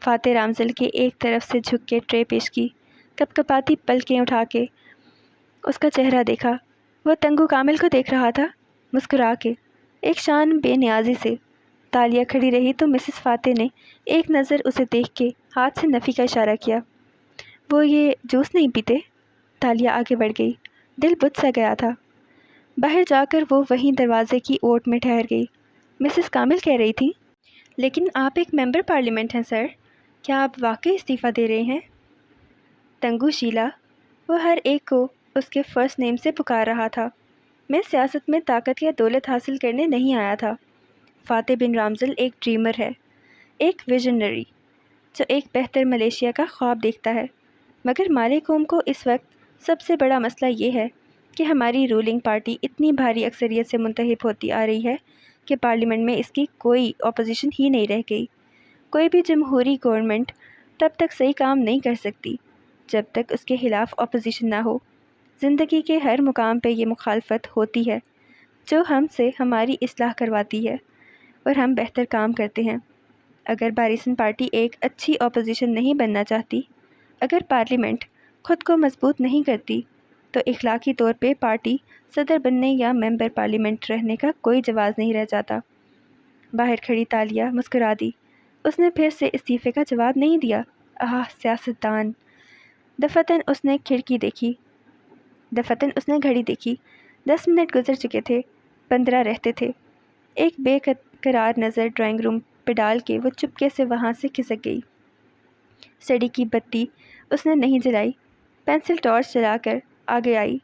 فاتح رامزل کے ایک طرف سے جھک کے ٹرے پیش کی، کپ کپاتی پلکیں اٹھا کے اس کا چہرہ دیکھا۔ وہ تنگو کامل کو دیکھ رہا تھا، مسکرا کے، ایک شان بے نیازی سے۔ تالیہ کھڑی رہی تو مسز فاتح نے ایک نظر اسے دیکھ کے ہاتھ سے نفی کا اشارہ کیا۔ وہ یہ جوس نہیں پیتے؟ تالیہ آگے بڑھ گئی، دل بجھ سا گیا تھا۔ باہر جا کر وہ وہیں دروازے کی اوٹ میں ٹھہر گئی۔ مسز کامل کہہ رہی تھی، لیکن آپ ایک ممبر پارلیمنٹ ہیں سر، کیا آپ واقعی استعفیٰ دے رہے ہیں؟ تنگو شیلا، وہ ہر ایک کو اس کے فرسٹ نیم سے پکار رہا تھا۔ میں سیاست میں طاقت یا دولت حاصل کرنے نہیں آیا تھا۔ فاتح بن رامزل ایک ڈریمر ہے، ایک ویژنری، جو ایک بہتر ملیشیا کا خواب دیکھتا ہے۔ مگر مال قوم کو اس وقت سب سے بڑا مسئلہ یہ ہے کہ ہماری رولنگ پارٹی اتنی بھاری اکثریت سے منتخب ہوتی آ رہی ہے کہ پارلیمنٹ میں اس کی کوئی اپوزیشن ہی نہیں رہ گئی۔ کوئی بھی جمہوری گورنمنٹ تب تک صحیح کام نہیں کر سکتی جب تک اس کے خلاف اپوزیشن نہ ہو۔ زندگی کے ہر مقام پہ یہ مخالفت ہوتی ہے جو ہم سے ہماری اصلاح کرواتی ہے اور ہم بہتر کام کرتے ہیں۔ اگر باریسن پارٹی ایک اچھی اپوزیشن نہیں بننا چاہتی، اگر پارلیمنٹ خود کو مضبوط نہیں کرتی، تو اخلاقی طور پہ پارٹی صدر بننے یا ممبر پارلیمنٹ رہنے کا کوئی جواز نہیں رہ جاتا۔ باہر کھڑی تالیہ مسکرا دی۔ اس نے پھر سے استعفے کا جواب نہیں دیا۔ سیاستدان! دفتن اس نے گھڑی دیکھی۔ 10 منٹ گزر چکے تھے، 15 رہتے تھے۔ ایک بے قرار نظر ڈرائنگ روم پہ ڈال کے وہ چپکے سے وہاں سے کھسک گئی۔ سڑی کی بتی اس نے نہیں جلائی۔ پینسل ٹارچ جلا کر آگے آئی،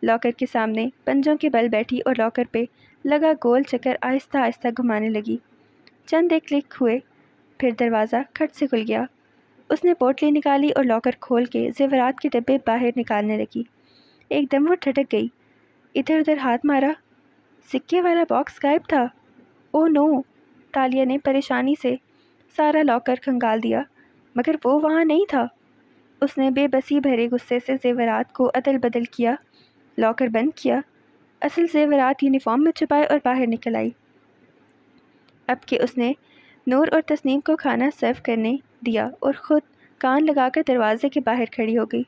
لاکر کے سامنے پنجوں کے بل بیٹھی اور لاکر پہ لگا گول چکر آہستہ آہستہ گھمانے لگی۔ چند ایک کلک ہوئے، پھر دروازہ کھٹ سے کھل گیا۔ اس نے پوٹلی نکالی اور لاکر کھول کے زیورات کے ڈبے باہر نکالنے لگی۔ ایک دم وہ ٹھٹک گئی، ادھر ادھر ہاتھ مارا، سکے والا باکس غائب تھا۔ او نو! تالیہ نے پریشانی سے سارا لاکر کھنگال دیا، مگر وہ وہاں نہیں تھا۔ اس نے بے بسی بھرے غصے سے زیورات کو عدل بدل کیا، لاکر بند کیا، اصل زیورات یونیفارم میں چھپائے اور باہر نکل آئی۔ اب کہ اس نے نور اور تسنیم کو کھانا سرو کرنے دیا اور خود کان لگا کر دروازے کے باہر کھڑی ہو گئی،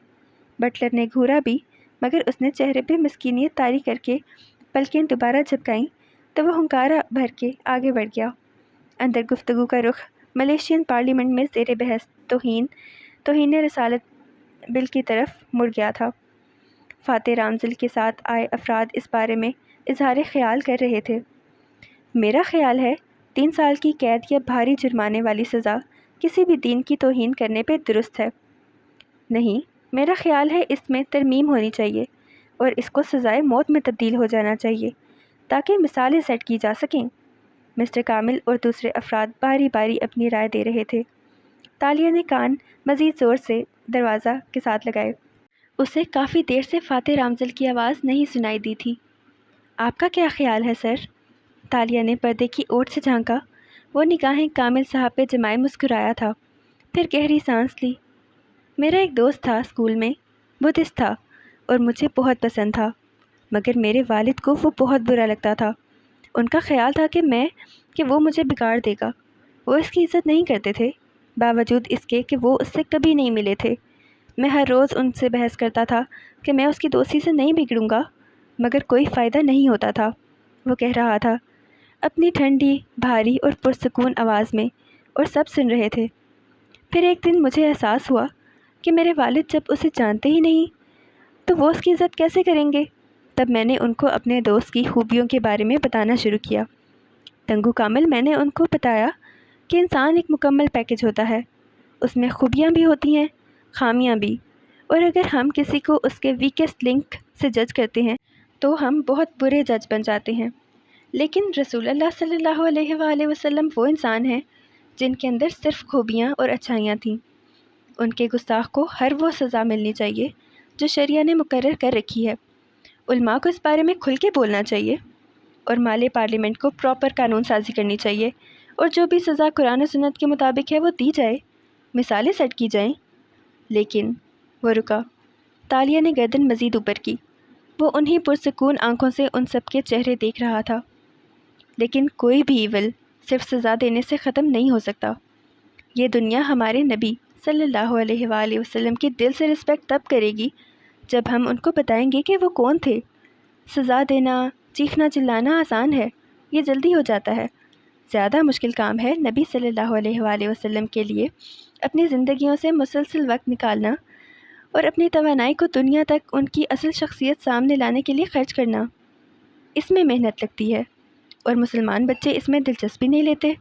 بٹلر نے گھورا بھی، مگر اس نے چہرے پہ مسکینیت طاری کر کے پلکیں دوبارہ جھپکائیں تو وہ ہنکارا بھر کے آگے بڑھ گیا۔ اندر گفتگو کا رخ ملیشین پارلیمنٹ میں زیر بحث توہین رسالت بل کی طرف مڑ گیا تھا۔ فاتح رامزل کے ساتھ آئے افراد اس بارے میں اظہار خیال کر رہے تھے۔ میرا خیال ہے 3 سال کی قید یا بھاری جرمانے والی سزا کسی بھی دین کی توہین کرنے پہ درست ہے۔ نہیں، میرا خیال ہے اس میں ترمیم ہونی چاہیے اور اس کو سزائے موت میں تبدیل ہو جانا چاہیے تاکہ مثالیں سیٹ کی جا سکیں۔ مسٹر کامل اور دوسرے افراد باری باری اپنی رائے دے رہے تھے۔ تالیہ نے کان مزید زور سے دروازہ کے ساتھ لگائے۔ اسے کافی دیر سے فاتح رامزل کی آواز نہیں سنائی دی تھی۔ آپ کا کیا خیال ہے سر؟ تالیہ نے پردے کی اوٹ سے جھانکا۔ وہ نگاہیں کامل صاحب پہ جمائے مسکرایا تھا، پھر گہری سانس لی۔ میرا ایک دوست تھا اسکول میں، بدھسٹ تھا اور مجھے بہت پسند تھا، مگر میرے والد کو وہ بہت برا لگتا تھا۔ ان کا خیال تھا کہ وہ مجھے بگاڑ دے گا۔ وہ اس کی عزت نہیں کرتے تھے، باوجود اس کے کہ وہ اس سے کبھی نہیں ملے تھے۔ میں ہر روز ان سے بحث کرتا تھا کہ میں اس کی دوستی سے نہیں بگڑوں گا، مگر کوئی فائدہ نہیں ہوتا تھا، وہ کہہ رہا تھا اپنی ٹھنڈی، بھاری اور پرسکون آواز میں، اور سب سن رہے تھے۔ پھر ایک دن مجھے احساس ہوا کہ میرے والد جب اسے جانتے ہی نہیں تو وہ اس کی عزت کیسے کریں گے؟ تب میں نے ان کو اپنے دوست کی خوبیوں کے بارے میں بتانا شروع کیا۔ تنگو کامل، میں نے ان کو بتایا کہ انسان ایک مکمل پیکج ہوتا ہے، اس میں خوبیاں بھی ہوتی ہیں، خامیاں بھی، اور اگر ہم کسی کو اس کے ویکسٹ لنک سے جج کرتے ہیں تو ہم بہت برے جج بن جاتے ہیں۔ لیکن رسول اللہ صلی اللہ علیہ وآلہ وسلم وہ انسان ہیں جن کے اندر صرف خوبیاں اور اچھائیاں تھیں۔ ان کے گستاخ کو ہر وہ سزا ملنی چاہیے جو شریعہ نے مقرر کر رکھی ہے۔ علماء کو اس بارے میں کھل کے بولنا چاہیے، اور مالے پارلیمنٹ کو پراپر قانون سازی کرنی چاہیے، اور جو بھی سزا قرآن و سنت کے مطابق ہے وہ دی جائے، مثالیں سیٹ کی جائیں۔ لیکن وہ رکا۔ تالیہ نے گردن مزید اوپر کی۔ وہ انہی پرسکون آنکھوں سے ان سب کے چہرے دیکھ رہا تھا۔ لیکن کوئی بھی ایول صرف سزا دینے سے ختم نہیں ہو سکتا۔ یہ دنیا ہمارے نبی صلی اللہ علیہ وآلہ وسلم کی دل سے رسپیکٹ تب کرے گی جب ہم ان کو بتائیں گے کہ وہ کون تھے۔ سزا دینا، چیخنا چلانا آسان ہے، یہ جلدی ہو جاتا ہے۔ زیادہ مشکل کام ہے نبی صلی اللہ علیہ وآلہ وسلم کے لیے اپنی زندگیوں سے مسلسل وقت نکالنا اور اپنی توانائی کو دنیا تک ان کی اصل شخصیت سامنے لانے کے لیے خرچ کرنا۔ اس میں محنت لگتی ہے، اور مسلمان بچے اس میں دلچسپی نہیں لیتے،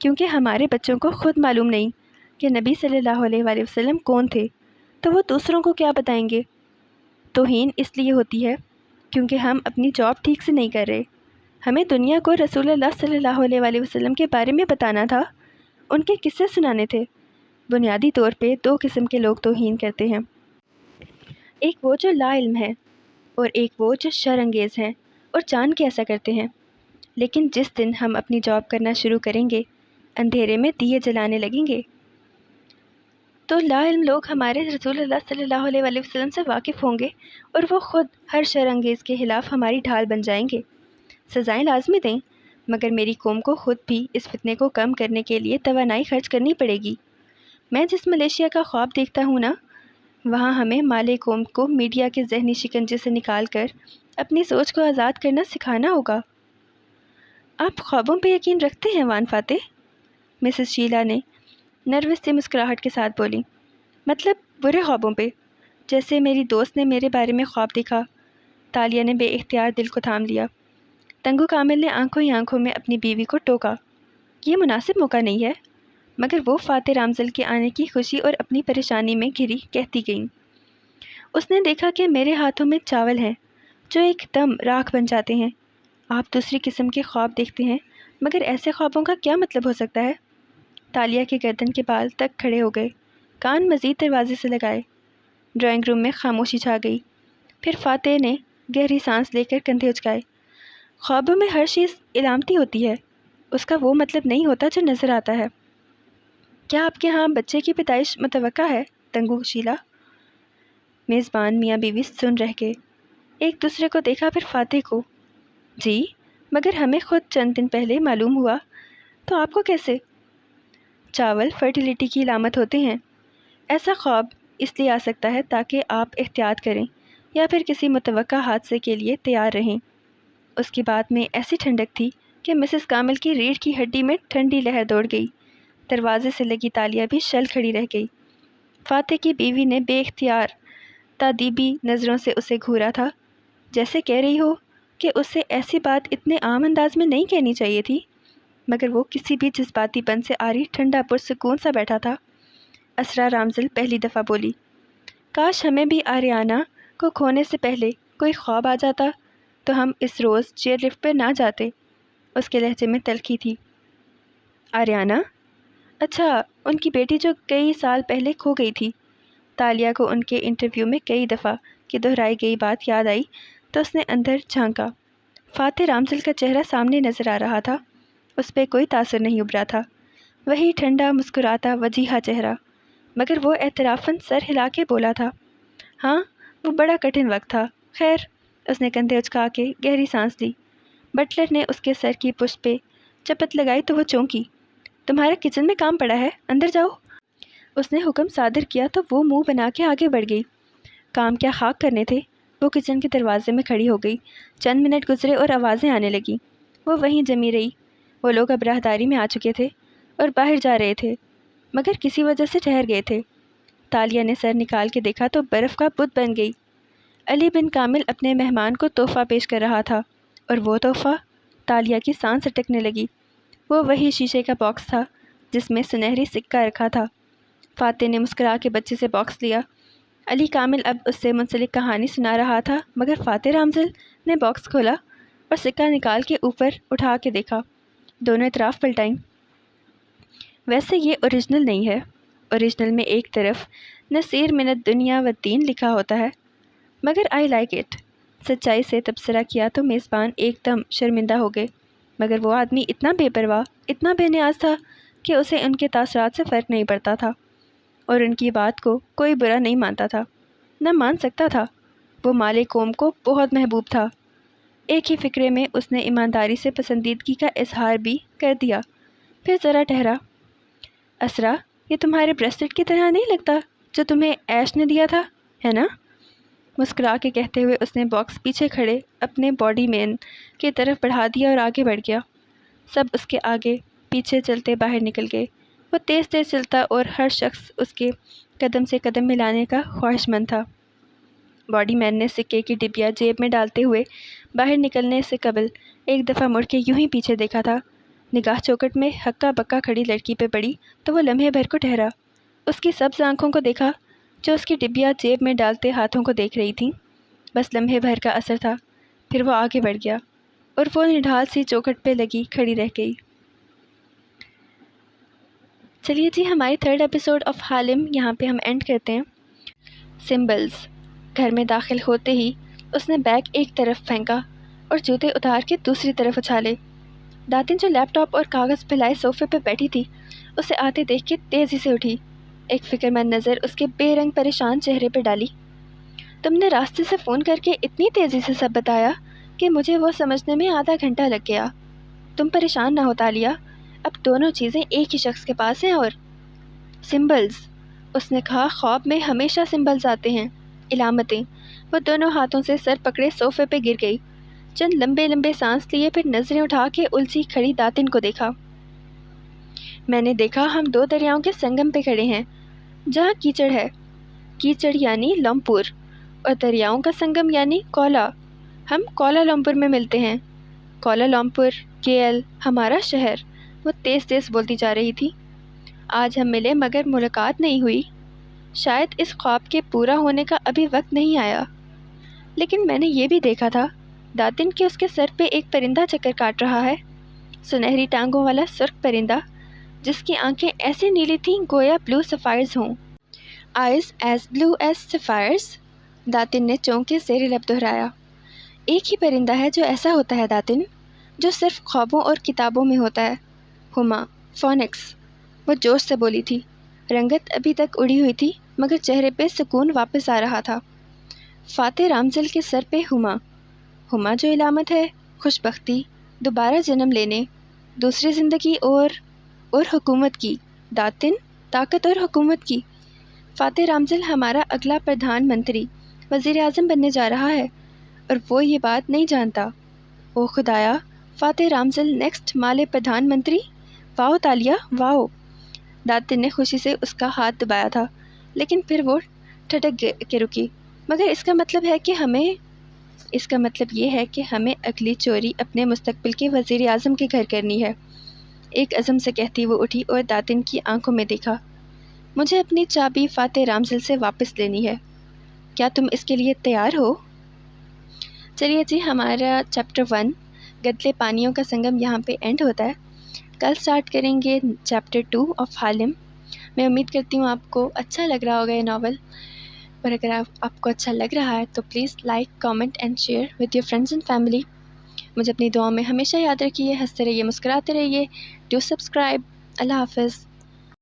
کیونکہ ہمارے بچوں کو خود معلوم نہیں کہ نبی صلی اللہ علیہ وآلہ وسلم کون تھے، تو وہ دوسروں کو کیا بتائیں گے؟ توہین اس لیے ہوتی ہے کیونکہ ہم اپنی جاب ٹھیک سے نہیں کر رہے۔ ہمیں دنیا کو رسول اللہ صلی اللہ علیہ وآلہ وسلم کے بارے میں بتانا تھا، ان کے قصے سنانے تھے۔ بنیادی طور پہ 2 قسم کے لوگ توہین کرتے ہیں، ایک وہ جو لا علم ہے، اور ایک وہ جو شر انگیز ہیں اور جان کے ایسا کرتے ہیں۔ لیکن جس دن ہم اپنی جاب کرنا شروع کریں گے، اندھیرے میں دیے جلانے لگیں گے، تو لا علم لوگ ہمارے رسول اللہ صلی اللہ علیہ وآلہ وسلم سے واقف ہوں گے، اور وہ خود ہر شر انگیز کے خلاف ہماری ڈھال بن جائیں گے۔ سزائیں لازمی دیں، مگر میری قوم کو خود بھی اس فتنے کو کم کرنے کے لیے توانائی خرچ کرنی پڑے گی۔ میں جس ملیشیا کا خواب دیکھتا ہوں نا، وہاں ہمیں مالے قوم کو میڈیا کے ذہنی شکنجے سے نکال کر اپنی سوچ کو آزاد کرنا سکھانا ہوگا۔ آپ خوابوں پہ یقین رکھتے ہیں وان فاتح؟ مسز شیلا نے نروس سی مسکراہٹ کے ساتھ بولی۔ مطلب برے خوابوں پہ، جیسے میری دوست نے میرے بارے میں خواب دیکھا۔ تالیہ نے بے اختیار دل کو تھام لیا۔ تنگو کامل نے آنکھوں ہی آنکھوں میں اپنی بیوی کو ٹوکا۔ یہ مناسب موقع نہیں ہے، مگر وہ فاتح رامزل کے آنے کی خوشی اور اپنی پریشانی میں گھری کہتی گئیں۔ اس نے دیکھا کہ میرے ہاتھوں میں چاول ہیں جو ایک دم راکھ بن جاتے ہیں۔ آپ دوسری قسم کے خواب دیکھتے ہیں، مگر ایسے خوابوں کا کیا مطلب ہو سکتا ہے؟ تالیہ کے گردن کے بال تک کھڑے ہو گئے، کان مزید دروازے سے لگائے۔ ڈرائنگ روم میں خاموشی چھا گئی۔ پھر فاتح نے گہری سانس لے کر کندھے اچکائے۔ خوابوں میں ہر چیز علامتی ہوتی ہے، اس کا وہ مطلب نہیں ہوتا جو نظر آتا ہے۔ کیا آپ کے ہاں بچے کی پیدائش متوقع ہے؟ تنگو شیلا۔ میزبان میاں بیوی سن رہ گئے، ایک دوسرے کو دیکھا، پھر فاتح کو۔ جی، مگر ہمیں خود چند دن پہلے معلوم ہوا، تو آپ کو کیسے؟ چاول فرٹیلیٹی کی علامت ہوتے ہیں۔ ایسا خواب اس لیے آ سکتا ہے تاکہ آپ احتیاط کریں یا پھر کسی متوقع حادثے کے لیے تیار رہیں۔ اس کی بات میں ایسی ٹھنڈک تھی کہ مسز کامل کی ریڑھ کی ہڈی میں ٹھنڈی لہر دوڑ گئی۔ دروازے سے لگی تالیہ بھی شل کھڑی رہ گئی۔ فاتح کی بیوی نے بے اختیار تادیبی نظروں سے اسے گھورا تھا، جیسے کہہ رہی ہو کہ اسے ایسی بات اتنے عام انداز میں نہیں کہنی چاہیے تھی، مگر وہ کسی بھی جذباتی پن سے آری ٹھنڈا پرسکون سا بیٹھا تھا۔ اسرا رامزل پہلی دفعہ بولی، کاش ہمیں بھی آریانہ کو کھونے سے پہلے کوئی خواب آ جاتا تو ہم اس روز چیئر لفٹ پہ نہ جاتے۔ اس کے لہجے میں تلخی تھی۔ آریانہ؟ اچھا، ان کی بیٹی جو کئی سال پہلے کھو گئی تھی۔ تالیہ کو ان کے انٹرویو میں کئی دفعہ کی دہرائی گئی بات یاد آئی تو اس نے اندر جھانکا۔ فاتح رامزل کا چہرہ سامنے نظر آ رہا تھا، اس پہ کوئی تاثر نہیں ابھرا تھا، وہی ٹھنڈا مسکراتا وجیحہ چہرہ، مگر وہ اعترافاً سر ہلا کے بولا تھا، ہاں وہ بڑا کٹھن وقت تھا۔ خیر، اس نے کندھے اچکا کے گہری سانس لی۔ بٹلر نے اس کے سر کی پشت پہ چپت لگائی تو وہ چونکی۔ تمہارا کچن میں کام پڑا ہے، اندر جاؤ۔ اس نے حکم صادر کیا تو وہ منہ بنا کے آگے بڑھ گئی۔ کام کیا خاک کرنے تھے؟ وہ کچن کے دروازے میں کھڑی ہو گئی۔ چند منٹ گزرے اور آوازیں آنے لگیں۔ وہ وہیں جمی رہی۔ وہ لوگ اب راہداری میں آ چکے تھے اور باہر جا رہے تھے، مگر کسی وجہ سے ٹھہر گئے تھے۔ تالیہ نے سر نکال کے دیکھا تو برف کا بت بن گئی۔ علی بن کامل اپنے مہمان کو تحفہ پیش کر رہا تھا، اور وہ تحفہ؟ تالیہ کی سانس اٹکنے لگی۔ وہ وہی شیشے کا باکس تھا جس میں سنہری سکہ رکھا تھا۔ فاتح نے مسکرا کے بچے سے باکس لیا۔ علی کامل اب اس سے منسلک کہانی سنا رہا تھا، مگر فاتح رامزل نے باکس کھولا اور سکہ نکال کے اوپر اٹھا کے دیکھا۔ دونوں اطراف پلٹائیں۔ ویسے یہ اوریجنل نہیں ہے۔ اوریجنل میں ایک طرف نصیر من الدنیا والدین لکھا ہوتا ہے، مگر آئی لائک اٹ۔ سچائی سے تبصرہ کیا تو میزبان ایک دم شرمندہ ہو گئے، مگر وہ آدمی اتنا بے پرواہ، اتنا بے نیاز تھا کہ اسے ان کے تاثرات سے فرق نہیں پڑتا تھا، اور ان کی بات کو کوئی برا نہیں مانتا تھا، نہ مان سکتا تھا۔ وہ مال قوم کو بہت محبوب تھا۔ ایک ہی فقرے میں اس نے ایمانداری سے پسندیدگی کا اظہار بھی کر دیا۔ پھر ذرا ٹھہرا۔ اسرا، یہ تمہارے بریسلیٹ کی طرح نہیں لگتا جو تمہیں ایش نے دیا تھا، ہے نا؟ مسکرا کے کہتے ہوئے اس نے باکس پیچھے کھڑے اپنے باڈی مین کی طرف بڑھا دیا اور آگے بڑھ گیا۔ سب اس کے آگے پیچھے چلتے باہر نکل گئے۔ وہ تیز تیز چلتا اور ہر شخص اس کے قدم سے قدم ملانے کا خواہش مند تھا۔ باڈی مین نے سکے کی ڈبیا جیب میں ڈالتے ہوئے باہر نکلنے سے قبل ایک دفعہ مڑ کے یوں ہی پیچھے دیکھا تھا۔ نگاہ چوکٹ میں ہکا بکا کھڑی لڑکی پہ پڑی تو وہ لمحے بھر کو ٹھہرا، اس کی سبز آنکھوں کو دیکھا جو اس کی ڈبیا جیب میں ڈالتے ہاتھوں کو دیکھ رہی تھیں۔ بس لمحے بھر کا اثر تھا، پھر وہ آگے بڑھ گیا اور وہ نڈھال سی چوکٹ پہ لگی کھڑی رہ گئی۔ چلیے جی، ہماری 3rd ایپیسوڈ آف حالم یہاں پہ ہم اینڈ کرتے ہیں۔ سمبلز۔ گھر میں داخل ہوتے ہی اس نے بیگ ایک طرف پھینکا اور جوتے اتار کے دوسری طرف اچھالے۔ داتن جو لیپ ٹاپ اور کاغذ پہ لائے صوفے پہ بیٹھی تھی، اسے آتے دیکھ کے تیزی سے اٹھی، ایک فکر مند نظر اس کے بے رنگ پریشان چہرے پہ ڈالی۔ تم نے راستے سے فون کر کے اتنی تیزی سے سب بتایا کہ مجھے وہ سمجھنے میں آدھا گھنٹہ لگ گیا۔ تم پریشان نہ ہو تالیہ، اب دونوں چیزیں ایک ہی شخص کے پاس ہیں۔ اور سمبلز، اس نے کہا، خواب میں ہمیشہ سمبلز آتے ہیں، علامتیں۔ وہ دونوں ہاتھوں سے سر پکڑے صوفے پہ گر گئی، چند لمبے لمبے سانس لیے، پھر نظریں اٹھا کے الجھی کھڑی داتن کو دیکھا۔ میں نے دیکھا ہم 2 دریاؤں کے سنگم پہ کھڑے ہیں جہاں کیچڑ ہے، کیچڑ یعنی لمپور، اور دریاؤں کا سنگم یعنی کولا۔ ہم کولا لمپور میں ملتے ہیں۔ کولا لمپور، KL، ہمارا شہر۔ وہ تیز تیز بولتی جا رہی تھی۔ آج ہم ملے مگر ملاقات نہیں ہوئی۔ شاید اس خواب کے پورا ہونے کا ابھی وقت نہیں آیا۔ لیکن میں نے یہ بھی دیکھا تھا داتن کہ اس کے سر پہ ایک پرندہ چکر کاٹ رہا ہے، سنہری ٹانگوں والا سرخ پرندہ جس کی آنکھیں ایسی نیلی تھیں گویا بلو سفائرز ہوں۔ آئیز ایز بلو ایز سفائرز، داتن نے چونک کے زیر لب دہرایا۔ ایک ہی پرندہ ہے جو ایسا ہوتا ہے داتن، جو صرف خوابوں اور کتابوں میں ہوتا ہے۔ ہما، فونکس، وہ جوش سے بولی تھی۔ رنگت ابھی تک اڑی ہوئی تھی مگر چہرے پہ سکون واپس آ رہا تھا۔ فاتح رامزل کے سر پہ ہما، ہما جو علامت ہے خوش بختی، دوبارہ جنم لینے، دوسری زندگی اور حکومت کی۔ داتن، طاقت اور حکومت کی۔ فاتح رامزل ہمارا اگلا پردھان منتری وزیر اعظم بننے جا رہا ہے اور وہ یہ بات نہیں جانتا۔ او خدایا، فاتح رامزل نیکسٹ مالے پردھان منتری! واؤ تالیہ، واؤ! داتن نے خوشی سے اس کا ہاتھ دبایا تھا، لیکن پھر وہ ٹھٹک کے رکی۔ مگر اس کا مطلب یہ ہے کہ ہمیں اگلی چوری اپنے مستقبل کے وزیر اعظم کے گھر کرنی ہے، ایک عزم سے کہتی وہ اٹھی اور داتن کی آنکھوں میں دیکھا۔ مجھے اپنی چابی فاتح رامزل سے واپس لینی ہے، کیا تم اس کے لیے تیار ہو؟ چلیے جی، ہمارا چیپٹر 1 گدلے پانیوں کا سنگم یہاں پہ اینڈ ہوتا ہے۔ کل سٹارٹ کریں گے چیپٹر 2 آف حالم۔ میں امید کرتی ہوں آپ کو اچھا لگ رہا ہوگا یہ ناول، اور اگر آپ کو اچھا لگ رہا ہے تو please like, comment and share with your friends and family. مجھے اپنی دعاؤں میں ہمیشہ یاد رکھیے، ہنستے رہیے، مسکراتے رہیے۔ Do subscribe. اللہ حافظ۔